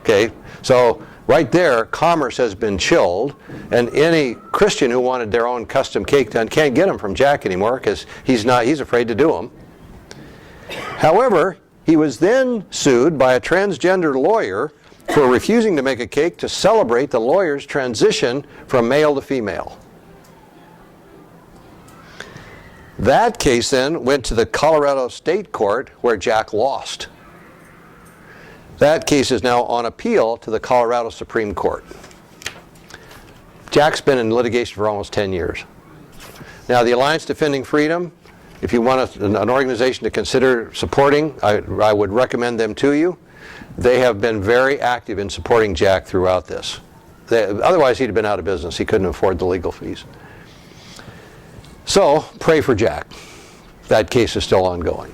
Okay, so right there, commerce has been chilled, and any Christian who wanted their own custom cake done can't get them from Jack anymore because he's afraid to do them. However, he was then sued by a transgender lawyer for refusing to make a cake to celebrate the lawyer's transition from male to female. That case then went to the Colorado State Court where Jack lost. That case is now on appeal to the Colorado Supreme Court. Jack's been in litigation for almost 10 years. Now, the Alliance Defending Freedom, if you want an organization to consider supporting, I would recommend them to you. They have been very active in supporting Jack throughout this. Otherwise, he'd have been out of business. He couldn't afford the legal fees. So, pray for Jack. That case is still ongoing.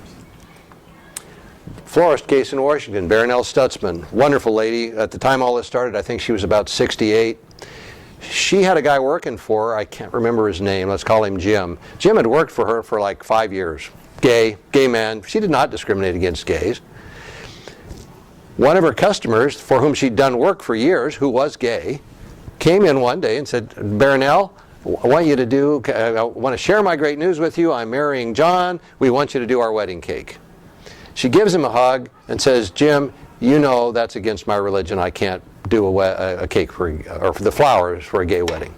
Florist case in Washington, Baronelle Stutzman, wonderful lady. At the time all this started, I think she was about 68. She had a guy working for her, I can't remember his name, let's call him Jim. Jim had worked for her for like 5 years. Gay man. She did not discriminate against gays. One of her customers, for whom she'd done work for years, who was gay, came in one day and said, Baronelle, I want to share my great news with you. I'm marrying John. We want you to do our wedding cake. She gives him a hug and says, Jim, you know that's against my religion. I can't do a cake for the flowers for a gay wedding.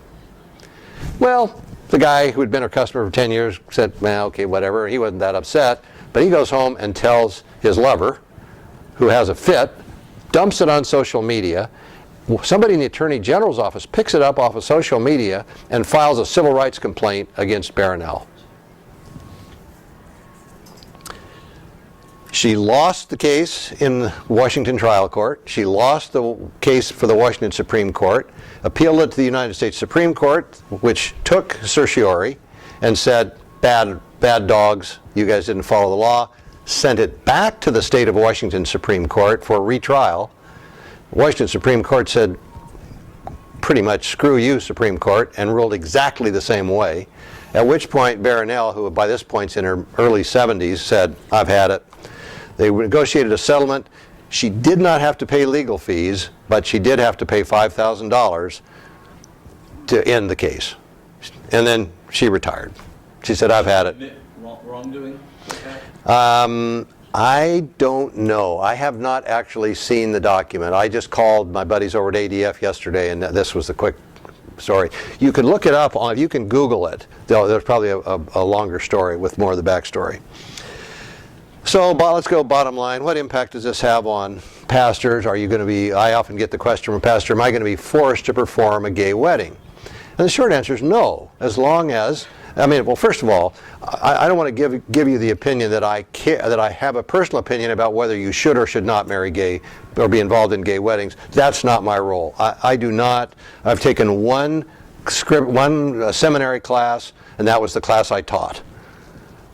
Well, the guy who had been her customer for 10 years said, well, okay, whatever. He wasn't that upset. But he goes home and tells his lover, who has a fit, dumps it on social media. Somebody in the Attorney General's office picks it up off of social media and files a civil rights complaint against Baronelle. She lost the case in the Washington trial court. She lost the case for the Washington Supreme Court, appealed it to the United States Supreme Court, which took certiorari and said, bad dogs, you guys didn't follow the law, sent it back to the state of Washington Supreme Court for retrial. Washington Supreme Court said, pretty much, screw you, Supreme Court, and ruled exactly the same way. At which point, Baronelle, who by this point is in her early 70s, said, I've had it. They negotiated a settlement. She did not have to pay legal fees, but she did have to pay $5,000 to end the case. And then she retired. She said, I've had it. Wrongdoing? I don't know. I have not actually seen the document. I just called my buddies over at ADF yesterday, and this was the quick story. You can look it up, you can Google it. There's probably a longer story with more of the backstory. So let's go bottom line. What impact does this have on pastors? Are you going to be, I often get the question from a pastor, am I going to be forced to perform a gay wedding? And the short answer is no, as long as I mean, well, first of all, I don't want to give you the opinion that I have a personal opinion about whether you should or should not marry gay or be involved in gay weddings. That's not my role. I do not. I've taken one seminary class, and that was the class I taught.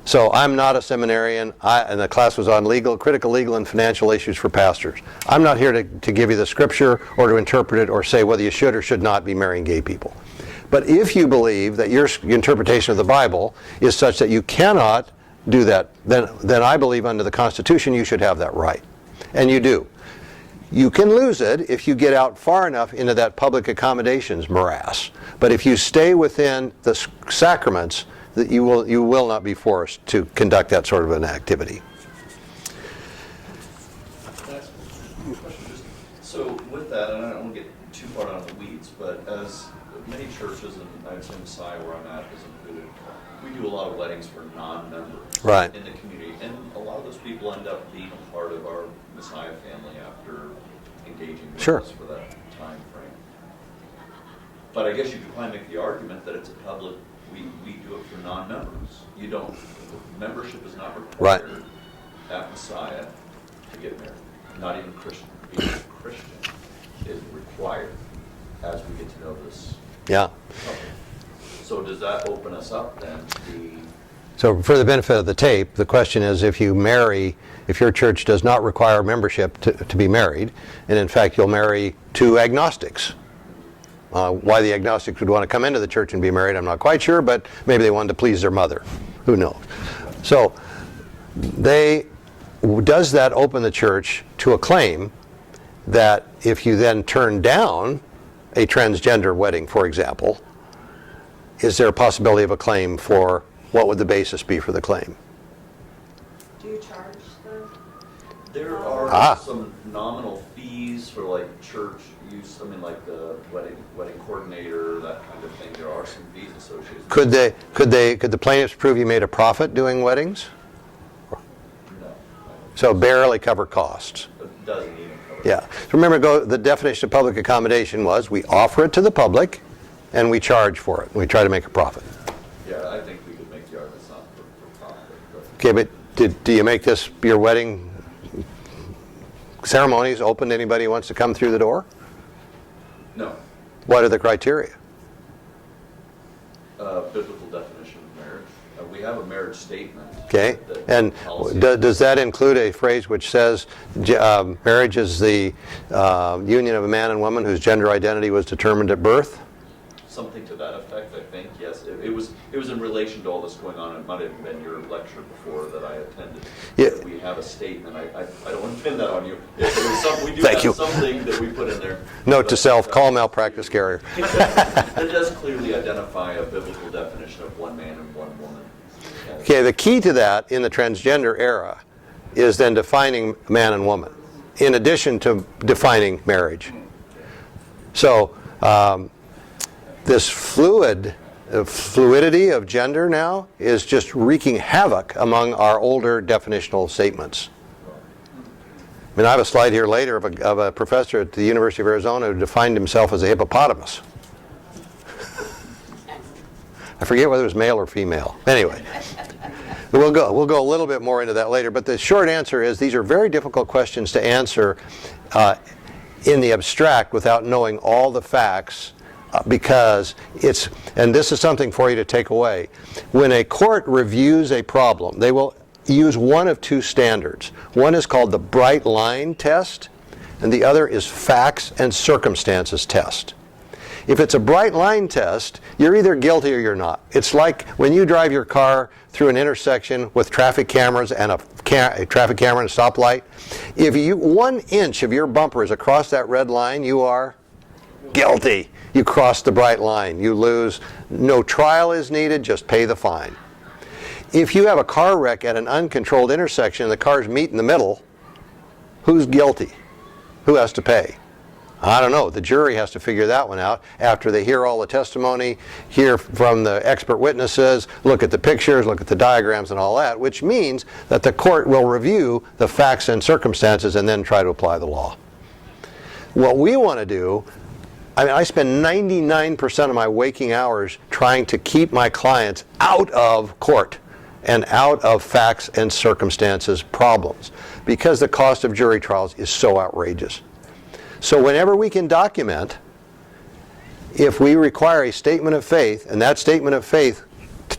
So I'm not a seminarian, and the class was on critical legal and financial issues for pastors. I'm not here to give you the scripture or to interpret it or say whether you should or should not be marrying gay people. But if you believe that your interpretation of the Bible is such that you cannot do that, then I believe under the Constitution you should have that right. And you do. You can lose it if you get out far enough into that public accommodations morass. But if you stay within the sacraments, that you will not be forced to conduct that sort of an activity. So with that, and I don't want to get too far down in the weeds, but as many churches, and I'd say Messiah where I'm at is included, we do a lot of weddings for non-members Right. in the community, and a lot of those people end up being a part of our Messiah family after engaging with Sure. us for that time frame. But I guess you could probably make the argument that it's a public, we do it for non-members. You don't, membership is not required at Messiah to get married. Not even Christian. Being a Christian is required as we get to know this. Yeah. So does that open us up then to be... So for the benefit of the tape, the question is if your church does not require membership to be married, and in fact you'll marry two agnostics. Why the agnostics would want to come into the church and be married, I'm not quite sure, but maybe they wanted to please their mother. Who knows? So does that open the church to a claim that if you then turn down a transgender wedding, for example, is there a possibility of a claim for what would the basis be for the claim? Do you charge the? There are some nominal fees for like church use, I mean like the wedding coordinator, that kind of thing. There are some fees associated. Could the plaintiffs prove you made a profit doing weddings? No. So barely cover costs. It doesn't even cover. Yeah. So remember, the definition of public accommodation was we offer it to the public and we charge for it. We try to make a profit. Yeah, I think we could make the argument it's not for profit. But Okay, but do you make this your wedding ceremonies open to anybody who wants to come through the door? no. What are the criteria? Biblical definition of marriage. We have a marriage statement. Okay, that and policy- does that include a phrase which says marriage is the union of a man and woman whose gender identity was determined at birth? Something to that effect, I think, yes. It was in relation to all this going on. It might have been your lecture before that I attended. Yeah. We have a statement. I don't want to pin that on you. We do Thank have you. something that we put in there. Note to self, call malpractice carrier. It does clearly identify a biblical definition of one man and one woman. Okay, the key to that in the transgender era is then defining man and woman, in addition to defining marriage. So this fluidity of gender now is just wreaking havoc among our older definitional statements. I mean, I have a slide here later of a professor at the University of Arizona who defined himself as a hippopotamus. I forget whether it was male or female. Anyway, we'll go a little bit more into that later. But the short answer is these are very difficult questions to answer in the abstract without knowing all the facts. Because and this is something for you to take away. When a court reviews a problem, they will use one of two standards. One is called the bright line test, and the other is facts and circumstances test. If it's a bright line test, you're either guilty or you're not. It's like when you drive your car through an intersection with traffic cameras and a traffic camera and a stoplight. If 1 inch of your bumper is across that red line, you are guilty. You cross the bright line. You lose. No trial is needed. Just pay the fine. If you have a car wreck at an uncontrolled intersection and the cars meet in the middle, who's guilty? Who has to pay? I don't know. The jury has to figure that one out after they hear all the testimony, hear from the expert witnesses, look at the pictures, look at the diagrams and all that, which means that the court will review the facts and circumstances and then try to apply the law. What we want to do I mean, I spend 99% of my waking hours trying to keep my clients out of court and out of facts and circumstances problems, because the cost of jury trials is so outrageous. So whenever we can document, if we require a statement of faith, and that statement of faith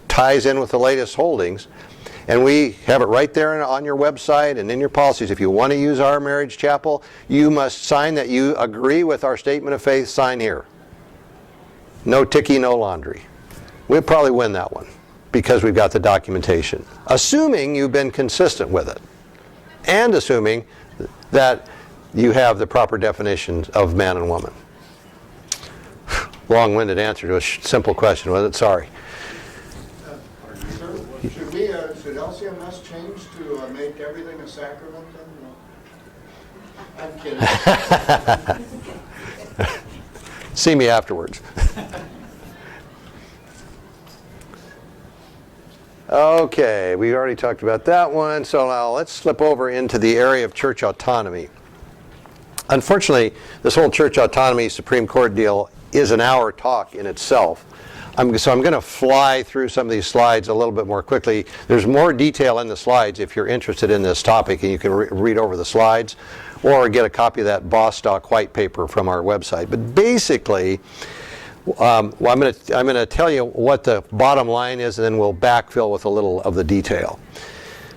ties in with the latest holdings, and we have it right there on your website and in your policies. If you want to use our marriage chapel, you must sign that you agree with our statement of faith, sign here. No ticky, no laundry. We'll probably win that one because we've got the documentation. Assuming you've been consistent with it. And assuming that you have the proper definitions of man and woman. Long-winded answer to a simple question, wasn't it? Sorry. Should LCMS change to make everything a sacrament? I'm kidding. See me afterwards. Okay, we already talked about that one, so now let's slip over into the area of church autonomy. Unfortunately, this whole church autonomy Supreme Court deal is an hour talk in itself. So I'm going to fly through some of these slides a little bit more quickly. There's more detail in the slides if you're interested in this topic, and you can read over the slides or get a copy of that Bostock white paper from our website. But basically, I'm going to tell you what the bottom line is, and then we'll backfill with a little of the detail.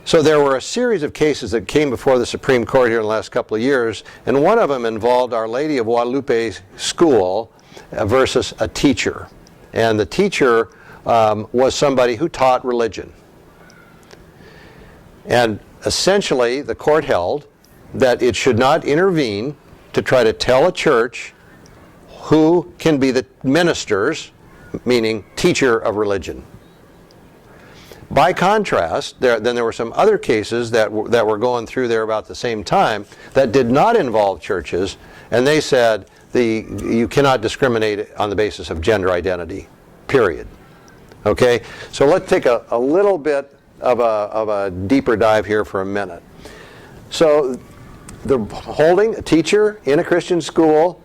So there were a series of cases that came before the Supreme Court here in the last couple of years, and one of them involved Our Lady of Guadalupe School versus a teacher. And the teacher was somebody who taught religion. And essentially, the court held that it should not intervene to try to tell a church who can be the ministers, meaning teacher of religion. By contrast, then there were some other cases that were going through there about the same time that did not involve churches, and they said you cannot discriminate on the basis of gender identity, period. Okay, so let's take a little bit of a deeper dive here for a minute. So the holding a teacher in a Christian school,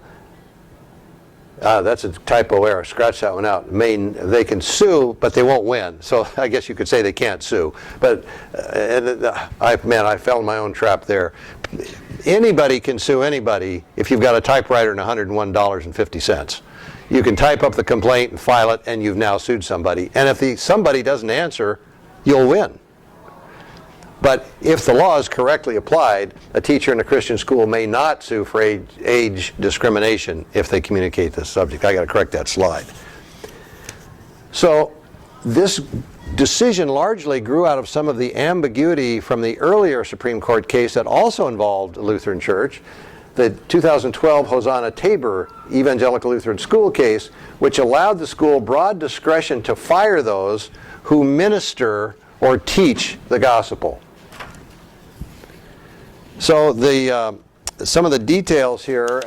that's a typo error, scratch that one out. They can sue, but they won't win. So I guess you could say they can't sue. But I fell in my own trap there. Anybody can sue anybody if you've got a typewriter and $101.50. You can type up the complaint and file it, and you've now sued somebody. And if somebody doesn't answer, you'll win. But if the law is correctly applied, a teacher in a Christian school may not sue for age discrimination if they communicate this subject. I got to correct that slide. So this decision largely grew out of some of the ambiguity from the earlier Supreme Court case that also involved a Lutheran church, the 2012 Hosanna Tabor Evangelical Lutheran School case, which allowed the school broad discretion to fire those who minister or teach the gospel. So some of the details here,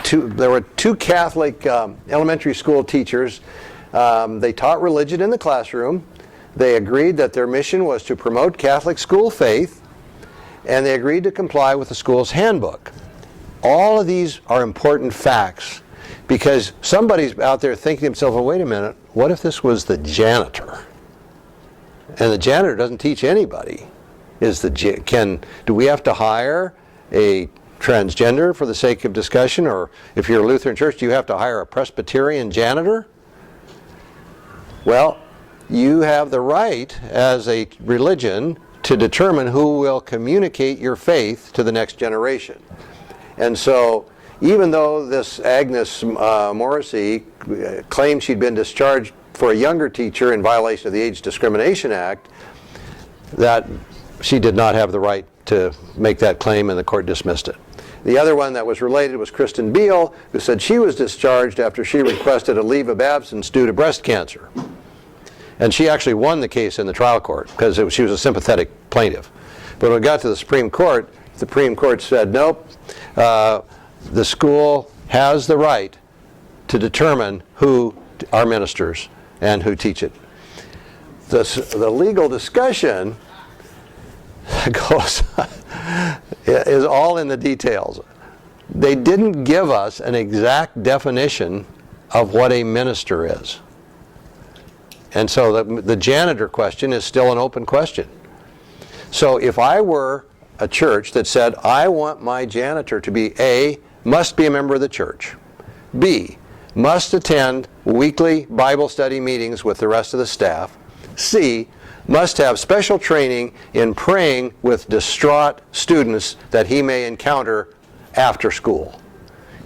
there were two Catholic elementary school teachers. They taught religion in the classroom. They agreed that their mission was to promote Catholic school faith, and they agreed to comply with the school's handbook. All of these are important facts, because somebody's out there thinking to himself, well, wait a minute, what if this was the janitor? And the janitor doesn't teach anybody. Do we have to hire a transgender for the sake of discussion? Or if you're a Lutheran church, do you have to hire a Presbyterian janitor? Well, you have the right as a religion to determine who will communicate your faith to the next generation. And so even though this Agnes Morrissey claimed she'd been discharged for a younger teacher in violation of the Age Discrimination Act, that she did not have the right to make that claim, and the court dismissed it. The other one that was related was Kristen Beal, who said she was discharged after she requested a leave of absence due to breast cancer. And she actually won the case in the trial court because she was a sympathetic plaintiff. But when it got to the Supreme Court said, nope, the school has the right to determine who are ministers and who teach it. The legal discussion is all in the details. they didn't give us an exact definition of what a minister is. And so the janitor question is still an open question. So if I were a church that said, I want my janitor to be A, must be a member of the church, B, must attend weekly Bible study meetings with the rest of the staff, C, must have special training in praying with distraught students that he may encounter after school.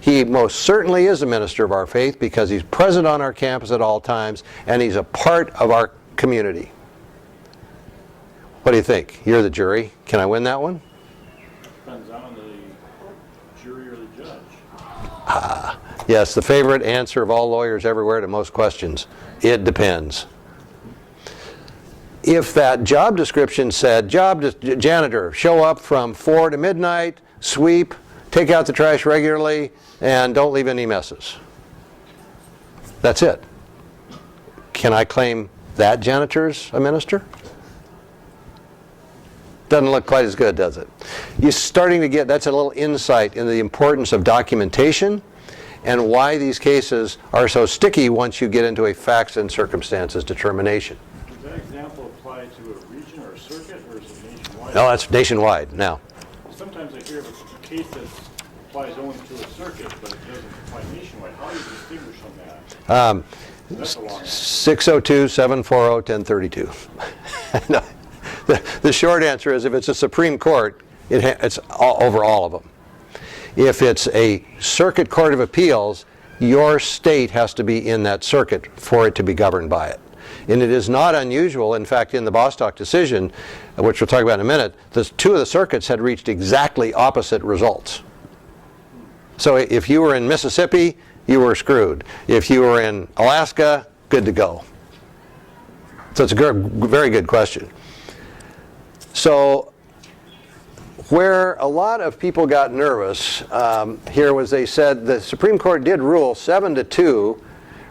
He most certainly is a minister of our faith because he's present on our campus at all times and he's a part of our community. What do you think? You're the jury. Can I win that one? Depends on the jury or the judge. Yes, the favorite answer of all lawyers everywhere to most questions. It depends. If that job description said, janitor, show up from 4 to midnight, sweep, take out the trash regularly, and don't leave any messes. That's it. Can I claim that janitor's a minister? Doesn't look quite as good, does it? You're starting to get, that's a little insight into the importance of documentation and why these cases are so sticky once you get into a facts and circumstances determination. Does that example apply to a region or a circuit, or is it nationwide? No, that's nationwide now. Sometimes I hear of a case that applies only to a circuit, but it doesn't apply nationwide. How do you distinguish from that? That's a long one. 602-740-1032. No. The short answer is if it's a Supreme Court, it's over all of them. If it's a Circuit Court of Appeals, your state has to be in that circuit for it to be governed by it. And it is not unusual, in fact, in the Bostock decision, which we'll talk about in a minute, the two of the circuits had reached exactly opposite results. So if you were in Mississippi, you were screwed. If you were in Alaska, good to go. So it's a very good question. So where a lot of people got nervous here was they said the Supreme Court did rule 7-2,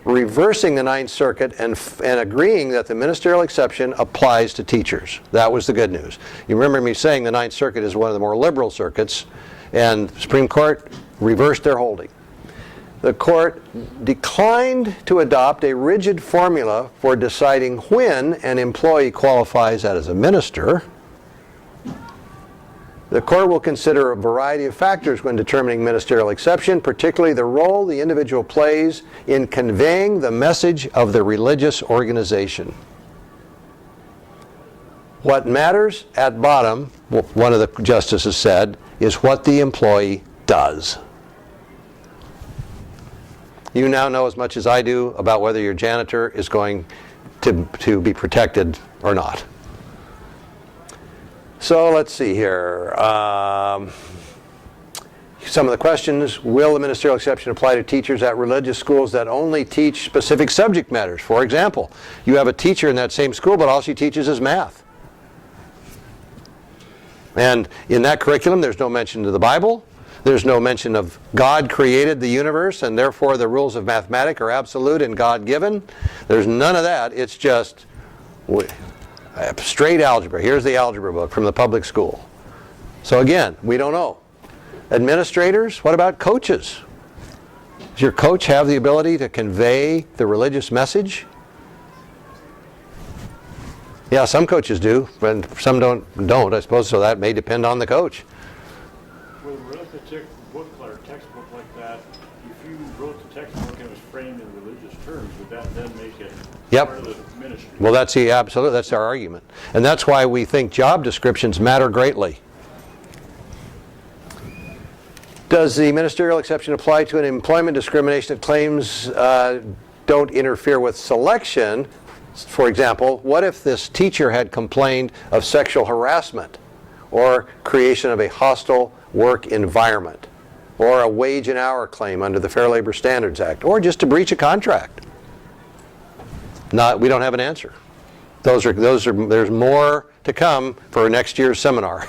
reversing the Ninth Circuit and agreeing that the ministerial exception applies to teachers. That was the good news. You remember me saying the Ninth Circuit is one of the more liberal circuits, and the Supreme Court reversed their holding. The court declined to adopt a rigid formula for deciding when an employee qualifies as a minister. The court will consider a variety of factors when determining ministerial exception, particularly the role the individual plays in conveying the message of the religious organization. What matters at bottom, one of the justices said, is what the employee does. You now know as much as I do about whether your janitor is going to be protected or not. So let's see here. Some of the questions: will the ministerial exception apply to teachers at religious schools that only teach specific subject matters? For example, you have a teacher in that same school, but all she teaches is math. And in that curriculum, there's no mention of the Bible. There's no mention of God created the universe, and therefore the rules of mathematics are absolute and God-given. There's none of that. It's just straight algebra. Here's the algebra book from the public school. So again, we don't know. Administrators, what about coaches? Does your coach have the ability to convey the religious message? Yeah, some coaches do, but some don't, I suppose, so that may depend on the coach. With a particular book or textbook like that, if you wrote the textbook and it was framed in religious terms, would that then make it part of the ministry? Well, that's our argument. And that's why we think job descriptions matter greatly. Does the ministerial exception apply to an employment discrimination that claims don't interfere with selection? For example, what if this teacher had complained of sexual harassment or creation of a hostile work environment or a wage and hour claim under the Fair Labor Standards Act or just to breach a contract? We don't have an answer. There's more to come for next year's seminar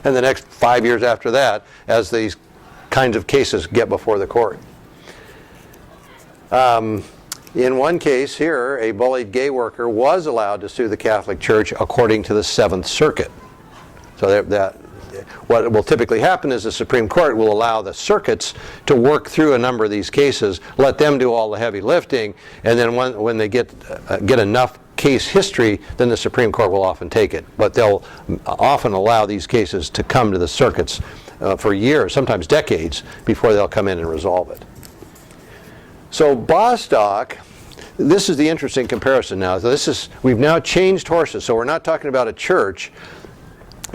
and the next 5 years after that as these kinds of cases get before the court. In one case here, a bullied gay worker was allowed to sue the Catholic Church according to the Seventh Circuit. So what will typically happen is the Supreme Court will allow the circuits to work through a number of these cases, let them do all the heavy lifting, and then when they get enough case history, then the Supreme Court will often take it. But they'll often allow these cases to come to the circuits for years, sometimes decades, before they'll come in and resolve it. So Bostock, this is the interesting comparison now. So we've now changed horses, so we're not talking about a church,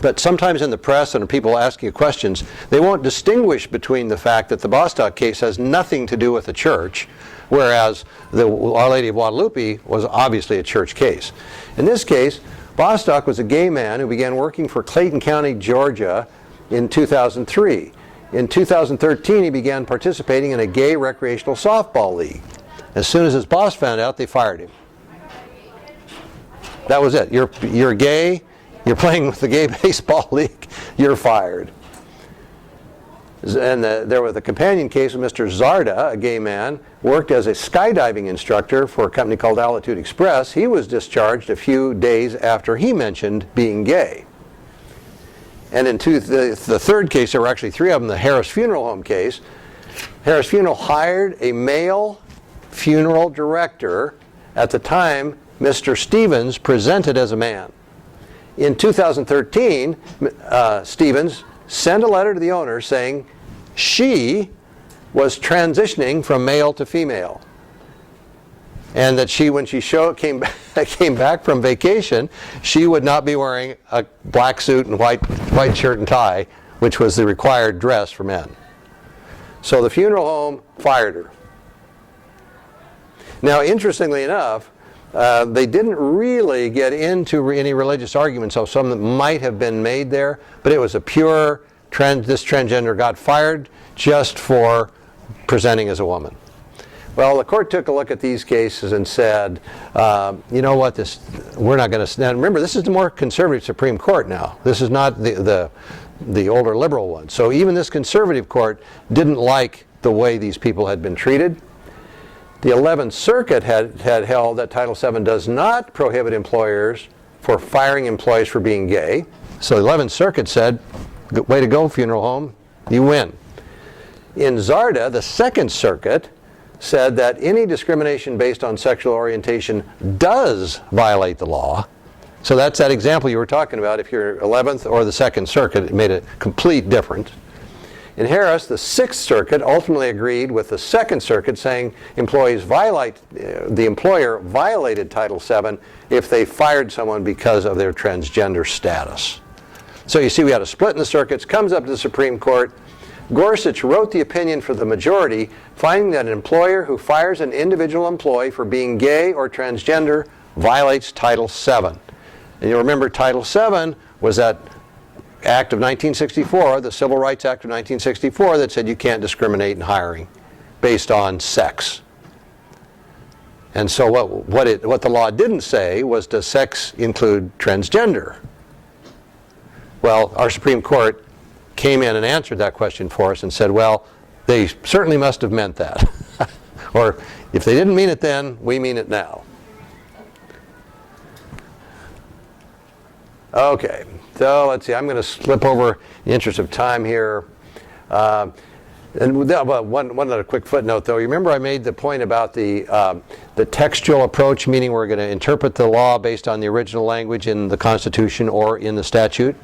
but sometimes in the press and people asking you questions, they won't distinguish between the fact that the Bostock case has nothing to do with the church, whereas the Our Lady of Guadalupe was obviously a church case. In this case, Bostock was a gay man who began working for Clayton County, Georgia in 2003. In 2013, he began participating in a gay recreational softball league. As soon as his boss found out, they fired him. That was it. You're gay, you're playing with the gay baseball league, you're fired. And there was a companion case with Mr. Zarda, a gay man, worked as a skydiving instructor for a company called Altitude Express. He was discharged a few days after he mentioned being gay. And in the third case, there were actually three of them, the Harris Funeral Home case. Harris Funeral hired a male funeral director. At the time, Mr. Stevens presented as a man. In 2013, Stevens sent a letter to the owner saying she was transitioning from male to female. And that when she came back from vacation, she would not be wearing a black suit and white shirt and tie, which was the required dress for men. So the funeral home fired her. Now, interestingly enough, they didn't really get into any religious arguments, so some that might have been made there, but it was a pure this transgender got fired just for presenting as a woman. Well, the court took a look at these cases and said, you know what, we're not going to. Now remember, this is the more conservative Supreme Court now. This is not the older liberal one. So even this conservative court didn't like the way these people had been treated. The 11th Circuit had held that Title VII does not prohibit employers for firing employees for being gay. So the 11th Circuit said, way to go, funeral home, you win. In Zarda, the 2nd Circuit said that any discrimination based on sexual orientation does violate the law. So that's that example you were talking about. If you're 11th or the 2nd Circuit, it made a complete difference. In Harris, the 6th Circuit ultimately agreed with the 2nd Circuit, saying the employer violated Title VII if they fired someone because of their transgender status. So you see we had a split in the circuits, comes up to the Supreme Court. Gorsuch wrote the opinion for the majority, finding that an employer who fires an individual employee for being gay or transgender violates Title VII. And you remember Title VII was that Act of 1964, the Civil Rights Act of 1964, that said you can't discriminate in hiring based on sex. And so what the law didn't say was, does sex include transgender? Well, our Supreme Court came in and answered that question for us and said, well, they certainly must have meant that. Or if they didn't mean it then, we mean it now. Okay, so let's see. I'm going to slip over in the interest of time here. And one other quick footnote, though. You remember I made the point about the textual approach, meaning we're going to interpret the law based on the original language in the Constitution or in the statute?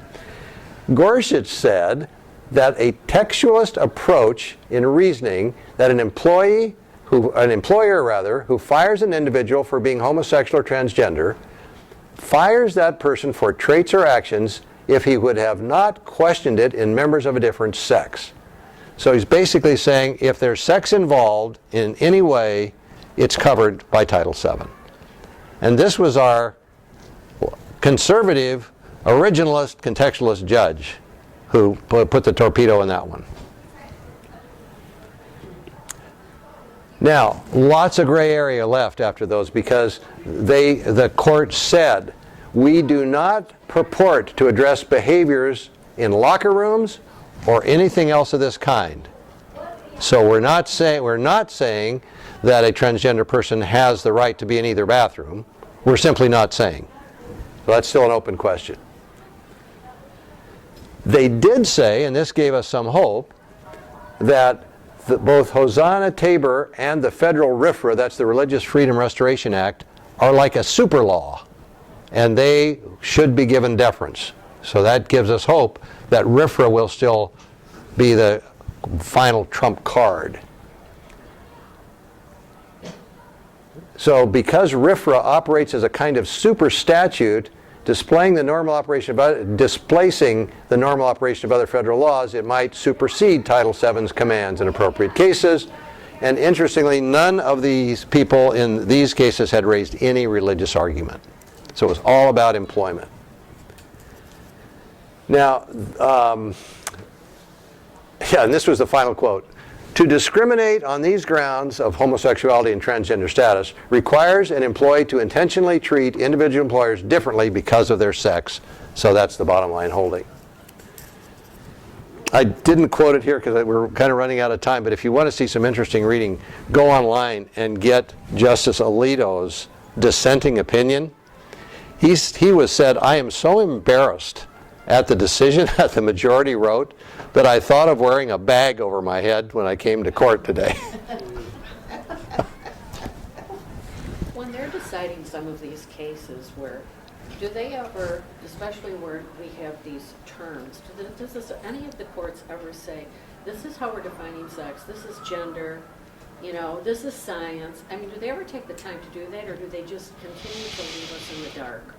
Gorsuch said that a textualist approach in reasoning, that an employer who fires an individual for being homosexual or transgender fires that person for traits or actions if he would have not questioned it in members of a different sex. So he's basically saying if there's sex involved in any way, it's covered by Title VII. And this was our conservative, originalist, contextualist judge who put the torpedo in that one. Now, lots of gray area left after those because the court said, we do not purport to address behaviors in locker rooms or anything else of this kind. So we're not saying that a transgender person has the right to be in either bathroom. We're simply not saying. So that's still an open question. They did say, and this gave us some hope, that both Hosanna Tabor and the federal RFRA, that's the Religious Freedom Restoration Act, are like a super law, and they should be given deference. So that gives us hope that RFRA will still be the final trump card. So because RFRA operates as a kind of super statute, displacing the normal operation of other federal laws, it might supersede Title VII's commands in appropriate cases. And interestingly, none of these people in these cases had raised any religious argument. So it was all about employment. Now, and this was the final quote. To discriminate on these grounds of homosexuality and transgender status requires an employee to intentionally treat individual employers differently because of their sex. So that's the bottom line holding. I didn't quote it here because we're kind of running out of time, but if you want to see some interesting reading, go online and get Justice Alito's dissenting opinion. He was said, I am so embarrassed at the decision that the majority wrote that I thought of wearing a bag over my head when I came to court today. When they're deciding some of these cases, do they ever, especially where we have these terms, does any of the courts ever say, this is how we're defining sex, this is gender, this is science? I mean, do they ever take the time to do that, or do they just continue to leave us in the dark?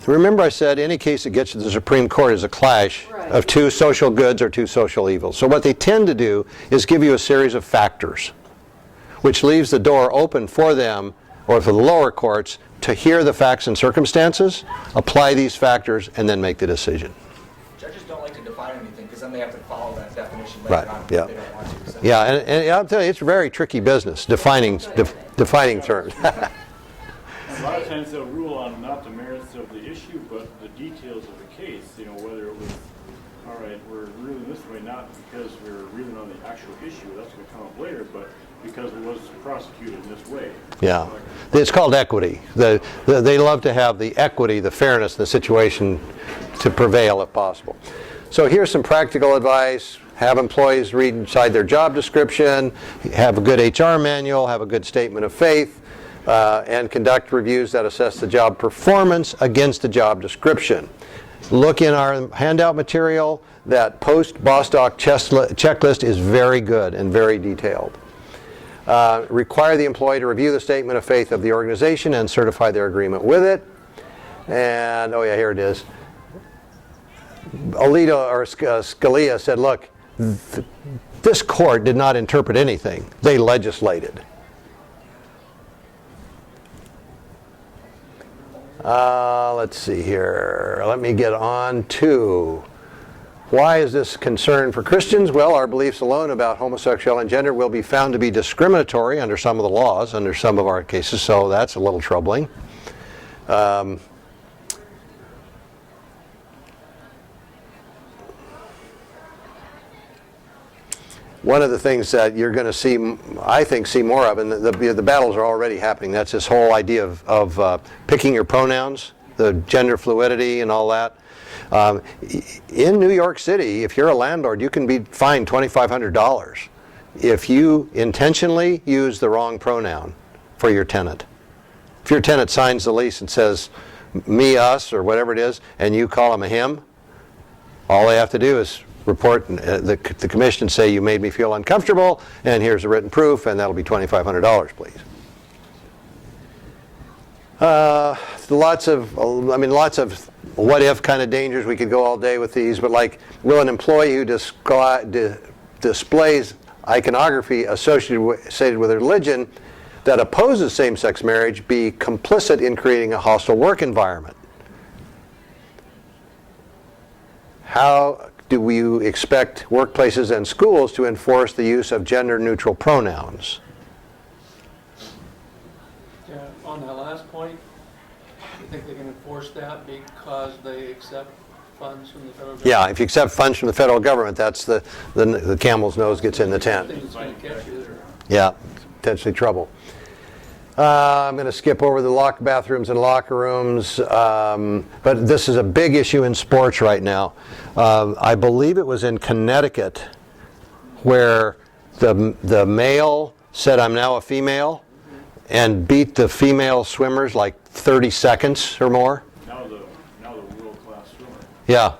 Remember I said any case that gets to the Supreme Court is a clash of two social goods or two social evils. So what they tend to do is give you a series of factors, which leaves the door open for them, or for the lower courts, to hear the facts and circumstances, apply these factors, and then make the decision. Judges don't like to define anything because then they have to follow that definition later on if they don't want to. So. Yeah, and I'll tell you, it's a very tricky business, defining terms. A lot of times they'll rule on not the merits of the issue, but the details of the case, whether it was, all right, we're ruling this way, not because we're ruling on the actual issue, that's going to come up later, but because it was prosecuted in this way. Yeah, it's called equity. They love to have the equity, the fairness in the situation to prevail if possible. So here's some practical advice. Have employees read inside their job description, have a good HR manual, have a good statement of faith, and conduct reviews that assess the job performance against the job description. Look in our handout material. That post-Bostock checklist is very good and very detailed. Require the employee to review the statement of faith of the organization and certify their agreement with it. And, oh yeah, here it is. Alito or Scalia said, look, this court did not interpret anything. They legislated. Let's see here. Let me get on to why is this concern for Christians? Well, our beliefs alone about homosexuality and gender will be found to be discriminatory under some of the laws, under some of our cases, so that's a little troubling. One of the things that you're going to see, I think, see more of, and the battles are already happening, that's this whole idea of picking your pronouns, the gender fluidity and all that. In New York City, if you're a landlord, you can be fined $2,500 if you intentionally use the wrong pronoun for your tenant. If your tenant signs the lease and says me, us, or whatever it is, and you call him a him, all they have to do is report the commission and say you made me feel uncomfortable, and here's the written proof, and that'll be $2,500, please. Lots of what-if kind of dangers. We could go all day with these, but like, will an employee who displays iconography associated with religion that opposes same-sex marriage be complicit in creating a hostile work environment? How do we expect workplaces and schools to enforce the use of gender-neutral pronouns? Yeah, on that last point, I think they can enforce that because they accept funds from the federal government. Yeah, if you accept funds from the federal government, that's the camel's nose gets in the tent. It's going to catch you there. Yeah, potentially trouble. I'm going to skip over the locked bathrooms and locker rooms, but this is a big issue in sports right now. I believe it was in Connecticut where the male said, "I'm now a female," and beat the female swimmers like 30 seconds or more. Now the world-class swimmer. Yeah.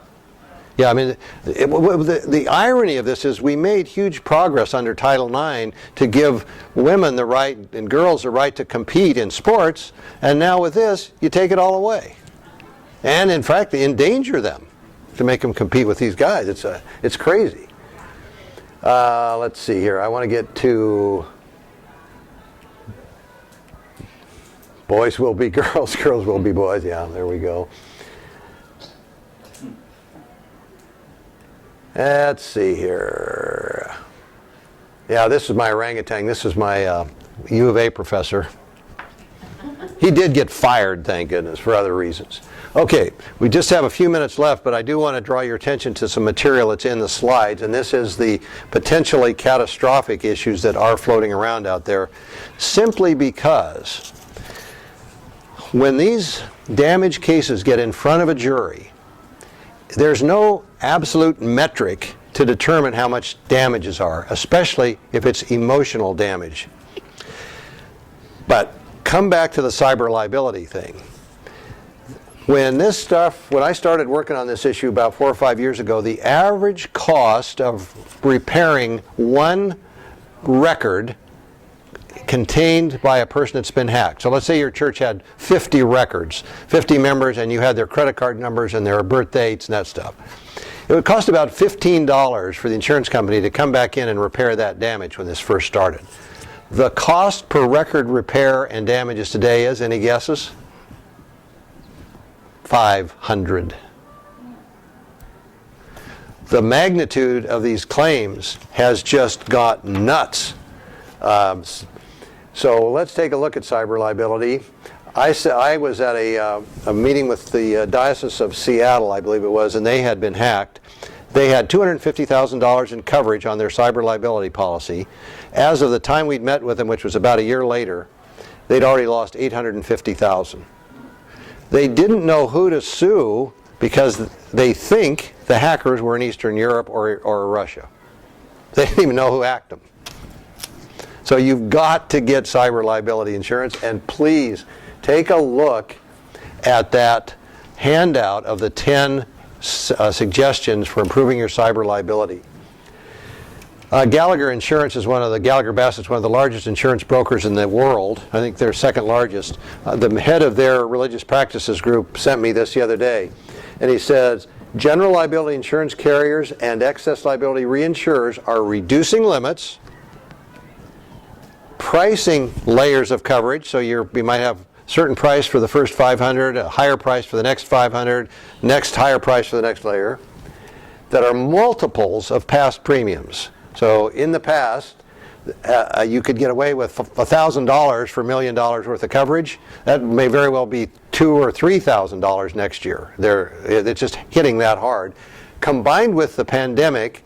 Yeah, I mean, the irony of this is we made huge progress under Title IX to give women the right and girls the right to compete in sports, and now with this, you take it all away. And in fact, endanger them to make them compete with these guys. It's crazy. Let's see here. I want to get to boys will be girls, girls will be boys. Yeah, there we go. Let's see here. Yeah, this is my orangutan. This is my U of A professor. He did get fired, thank goodness, for other reasons. Okay, we just have a few minutes left, but I do want to draw your attention to some material that's in the slides, and this is the potentially catastrophic issues that are floating around out there, simply because when these damage cases get in front of a jury, there's no absolute metric to determine how much damages are, especially if it's emotional damage. But come back to the cyber liability thing. When I started working on this issue about 4 or 5 years ago, the average cost of repairing one record contained by a person that's been hacked. So let's say your church had 50 records, 50 members, and you had their credit card numbers and their birth dates and that stuff. It would cost about $15 for the insurance company to come back in and repair that damage when this first started. The cost per record repair and damages today is, any guesses? $500. The magnitude of these claims has just got nuts. So let's take a look at cyber liability. I was at a meeting with the Diocese of Seattle, I believe it was, and they had been hacked. They had $250,000 in coverage on their cyber liability policy. As of the time we'd met with them, which was about a year later, they'd already lost $850,000. They didn't know who to sue because they think the hackers were in Eastern Europe or Russia. They didn't even know who hacked them. So you've got to get cyber liability insurance, and please take a look at that handout of the 10 suggestions for improving your cyber liability. Gallagher Insurance is Gallagher Bassett's one of the largest insurance brokers in the world. I think they're second largest. The head of their religious practices group sent me this the other day, and he says, general liability insurance carriers and excess liability reinsurers are reducing limits, pricing layers of coverage, so you might have a certain price for the first 500, a higher price for the next 500, next higher price for the next layer, that are multiples of past premiums. So in the past, you could get away with $1,000 for $1 million worth of coverage. That may very well be $2,000 or $3,000 next year. It's just hitting that hard. Combined with the pandemic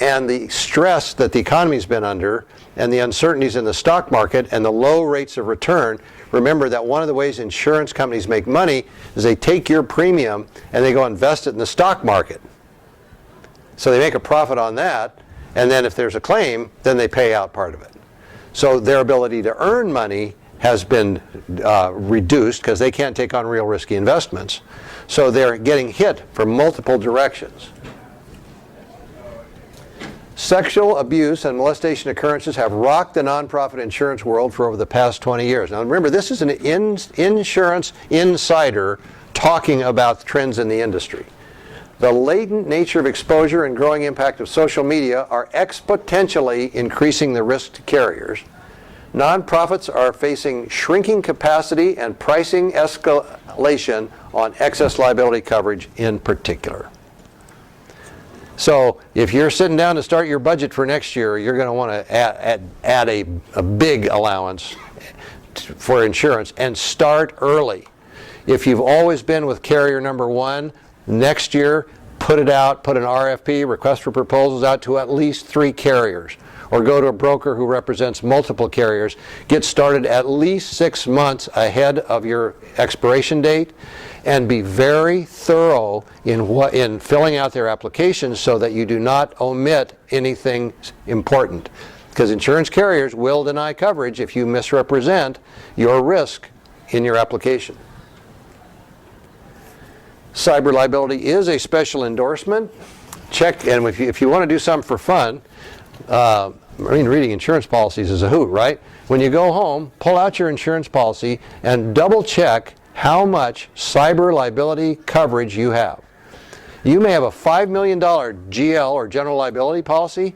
and the stress that the economy's been under, and the uncertainties in the stock market and the low rates of return, remember that one of the ways insurance companies make money is they take your premium and they go invest it in the stock market. So they make a profit on that, and then if there's a claim, then they pay out part of it. So their ability to earn money has been reduced because they can't take on real risky investments. So they're getting hit from multiple directions. Sexual abuse and molestation occurrences have rocked the nonprofit insurance world for over the past 20 years. Now remember, this is an insurance insider talking about trends in the industry. The latent nature of exposure and growing impact of social media are exponentially increasing the risk to carriers. Nonprofits are facing shrinking capacity and pricing escalation on excess liability coverage in particular. So if you're sitting down to start your budget for next year, you're going to want to add a big allowance for insurance and start early. If you've always been with carrier number one, next year put it out, put an RFP, request for proposals out to at least 3 carriers, or go to a broker who represents multiple carriers. Get started at least 6 months ahead of your expiration date, and be very thorough in filling out their applications so that you do not omit anything important. Because insurance carriers will deny coverage if you misrepresent your risk in your application. Cyber liability is a special endorsement. Check, and if you want to do something for fun, reading insurance policies is a hoot, right? When you go home, pull out your insurance policy and double check how much cyber liability coverage you have. You may have a $5 million GL or general liability policy,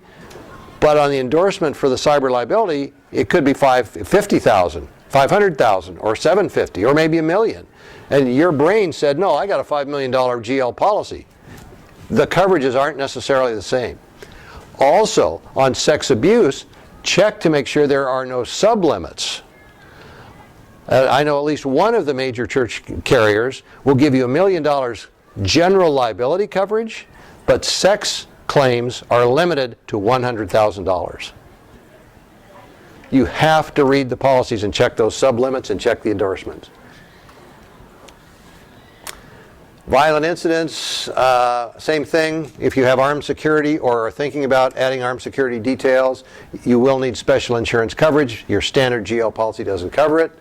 but on the endorsement for the cyber liability, it could be $50,000, $500,000, or $750,000, or maybe $1 million. And your brain said, no, I got a $5 million GL policy. The coverages aren't necessarily the same. Also, on sex abuse, check to make sure there are no sublimits. I know at least one of the major church carriers will give you $1 million general liability coverage, but sex claims are limited to $100,000. You have to read the policies and check those sublimits and check the endorsements. Violent incidents, same thing. If you have armed security or are thinking about adding armed security details, you will need special insurance coverage. Your standard GL policy doesn't cover it.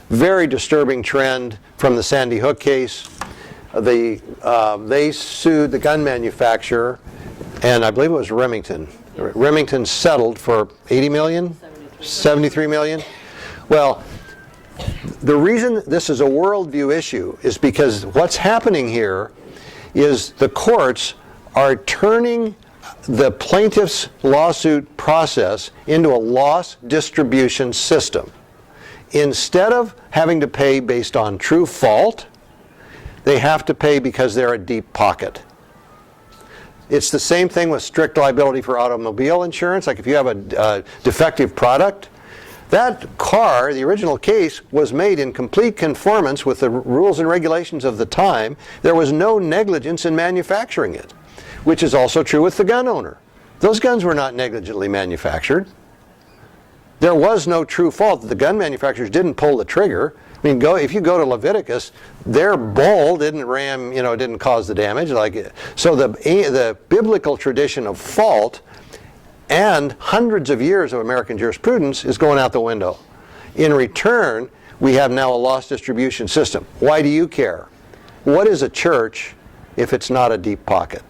Very disturbing trend from the Sandy Hook case. They sued the gun manufacturer, and I believe it was Remington. Yes. Remington settled for $80 million? $73 million? Well, the reason this is a worldview issue is because what's happening here is the courts are turning the plaintiff's lawsuit process into a loss distribution system. Instead of having to pay based on true fault, they have to pay because they're a deep pocket. It's the same thing with strict liability for automobile insurance. Like if you have a defective product, that car, the original case, was made in complete conformance with the rules and regulations of the time. There was no negligence in manufacturing it, which is also true with the gun owner. Those guns were not negligently manufactured. There was no true fault. The gun manufacturers didn't pull the trigger. I mean, if you go to Leviticus, their bull didn't ram, didn't cause the damage. So the biblical tradition of fault and hundreds of years of American jurisprudence is going out the window. In return, we have now a loss distribution system. Why do you care? What is a church if it's not a deep pocket?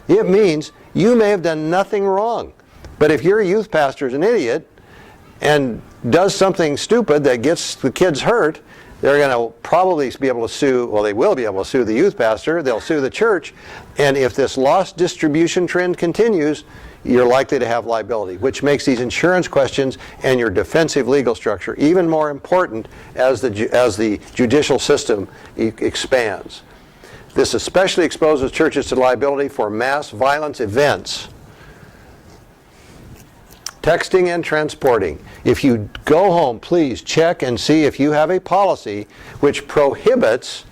It means you may have done nothing wrong. But if your youth pastor is an idiot and does something stupid that gets the kids hurt, they're going to probably be able to sue, well, they will be able to sue the youth pastor, they'll sue the church, and if this loss distribution trend continues, you're likely to have liability, which makes these insurance questions and your defensive legal structure even more important as the judicial system expands. This especially exposes churches to liability for mass violence events. Texting and transporting. If you go home, please check and see if you have a policy which prohibits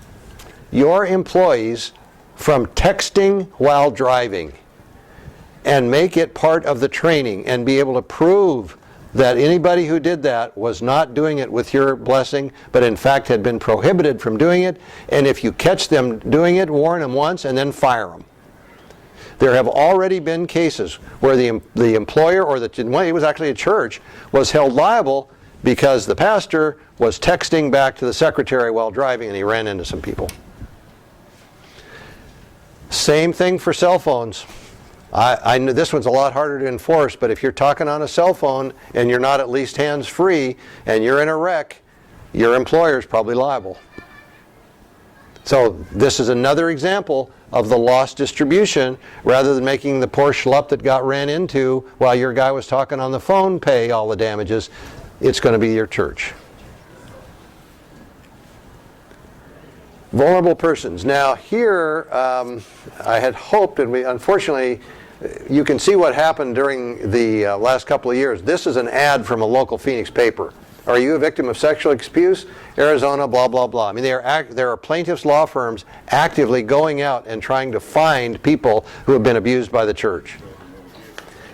your employees from texting while driving, and make it part of the training and be able to prove that anybody who did that was not doing it with your blessing, but in fact had been prohibited from doing it. And if you catch them doing it, warn them once and then fire them. There have already been cases where the employer, or it was actually a church, was held liable because the pastor was texting back to the secretary while driving and he ran into some people. Same thing for cell phones. I know this one's a lot harder to enforce, but if you're talking on a cell phone and you're not at least hands-free and you're in a wreck, your employer's probably liable. So this is another example of the loss distribution. Rather than making the poor schlup that got ran into while your guy was talking on the phone pay all the damages, it's going to be your church. Vulnerable persons. Now here, I had hoped, and unfortunately, you can see what happened during the last couple of years. This is an ad from a local Phoenix paper. Are you a victim of sexual abuse? Arizona, blah, blah, blah. I mean, there are plaintiffs' law firms actively going out and trying to find people who have been abused by the church.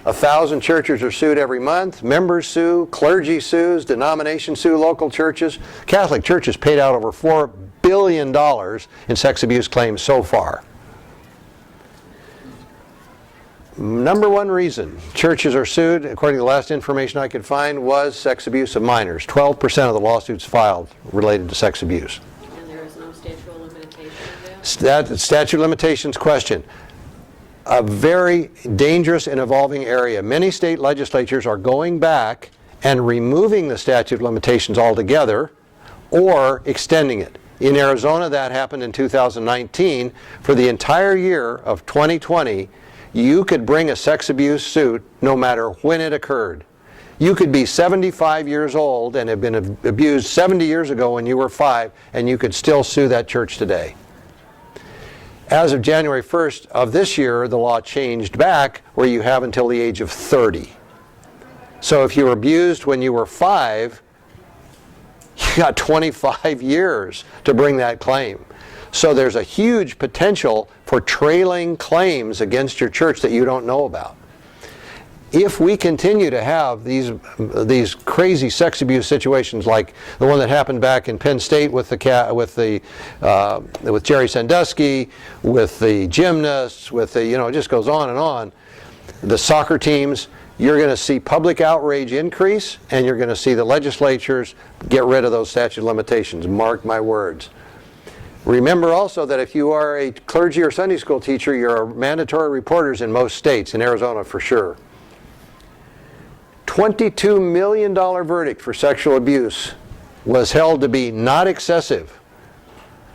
1,000 churches are sued every month. Members sue, clergy sues, denominations sue local churches. Catholic churches paid out over $4 billion in sex abuse claims so far. Number one reason churches are sued, according to the last information I could find, was sex abuse of minors. 12% of the lawsuits filed related to sex abuse. And there is no statute of limitations Statute of limitations question. A very dangerous and evolving area. Many state legislatures are going back and removing the statute of limitations altogether or extending it. In Arizona, that happened in 2019. For the entire year of 2020, you could bring a sex abuse suit no matter when it occurred. You could be 75 years old and have been abused 70 years ago when you were 5, and you could still sue that church today. As of January 1st of this year, the law changed back where you have until the age of 30. So if you were abused when you were 5, you got 25 years to bring that claim. So there's a huge potential for trailing claims against your church that you don't know about. If we continue to have these crazy sex abuse situations like the one that happened back in Penn State with with Jerry Sandusky, with the gymnasts, with the, it just goes on and on, the soccer teams, you're going to see public outrage increase, and you're going to see the legislatures get rid of those statute of limitations. Mark my words. Remember also that if you are a clergy or Sunday school teacher, you're mandatory reporters in most states, in Arizona for sure. $22 million verdict for sexual abuse was held to be not excessive.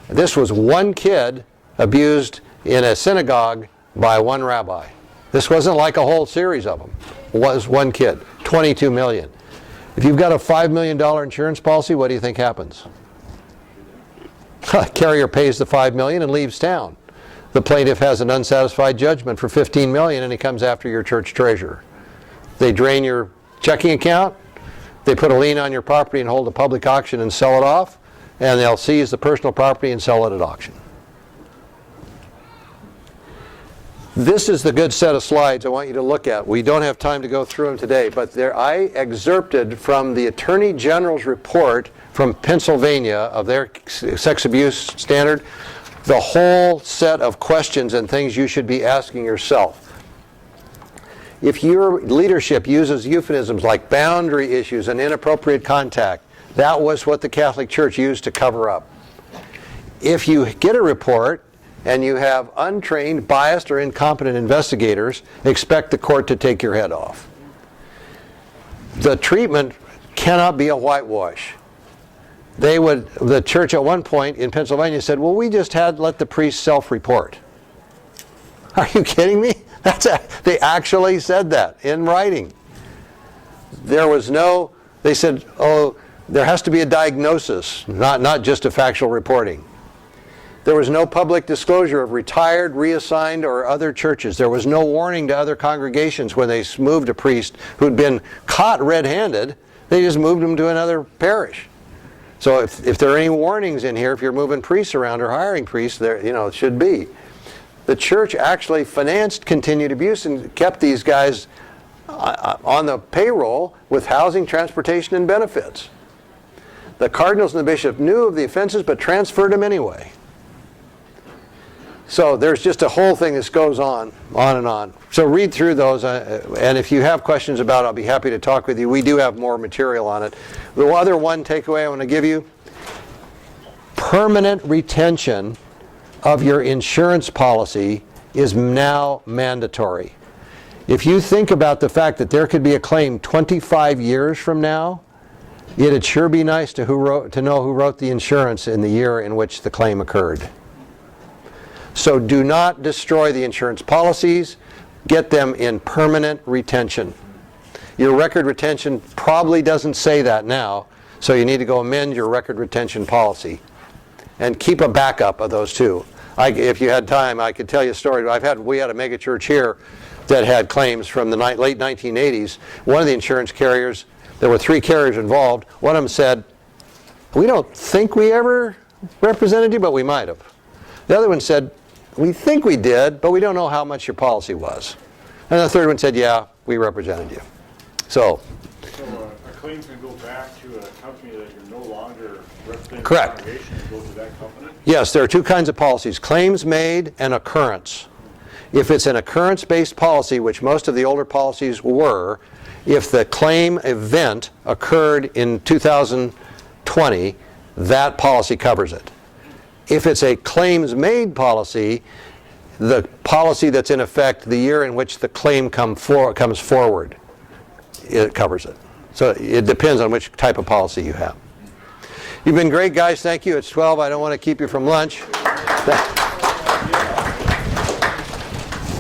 This was one kid abused in a synagogue by one rabbi. This wasn't like a whole series of them. It was one kid. 22 million. If you've got a $5 million insurance policy, what do you think happens? Carrier pays the $5 million and leaves town. The plaintiff has an unsatisfied judgment for $15 million, and he comes after your church treasurer. They drain your checking account, they put a lien on your property and hold a public auction and sell it off, and they'll seize the personal property and sell it at auction. This is the good set of slides I want you to look at. We don't have time to go through them today, but I excerpted from the Attorney General's report from Pennsylvania of their sex abuse standard the whole set of questions and things you should be asking yourself. If your leadership uses euphemisms like boundary issues and inappropriate contact, that was what the Catholic Church used to cover up. If you get a report and you have untrained, biased, or incompetent investigators, expect the court to take your head off. The treatment cannot be a whitewash. The church at one point in Pennsylvania said, well, we just let the priest self-report. Are you kidding me? They actually said that in writing. They said, there has to be a diagnosis, not just a factual reporting. There was no public disclosure of retired, reassigned, or other churches. There was no warning to other congregations when they moved a priest who'd been caught red-handed. They just moved him to another parish. So if there are any warnings in here, if you're moving priests around or hiring priests, it should be. The church actually financed continued abuse and kept these guys on the payroll with housing, transportation, and benefits. The cardinals and the bishop knew of the offenses but transferred them anyway. So there's just a whole thing that goes on and on. So read through those, and if you have questions about it, I'll be happy to talk with you. We do have more material on it. The other one takeaway I want to give you, permanent retention of your insurance policy is now mandatory. If you think about the fact that there could be a claim 25 years from now, it'd sure be nice to know who wrote the insurance in the year in which the claim occurred. So do not destroy the insurance policies. Get them in permanent retention. Your record retention probably doesn't say that now, so you need to go amend your record retention policy. And keep a backup of those two. If you had time, I could tell you a story. We had a megachurch here that had claims from the late 1980s. One of the insurance carriers there were 3 carriers involved. One of them said, we don't think we ever represented you, but we might have. The other one said, we think we did, but we don't know how much your policy was. And the third one said, yeah, we represented you. So a claim can go back to a company that you're no longer representing the Correct. congregation and go to that company? yes, there are 2 kinds of policies, claims made and occurrence. If it's an occurrence-based policy, which most of the older policies were, if the claim event occurred in 2020, that policy covers it. If it's a claims-made policy, the policy that's in effect the year in which the claim comes forward, it covers it. So it depends on which type of policy you have. You've been great, guys. Thank you. It's 12. I don't want to keep you from lunch.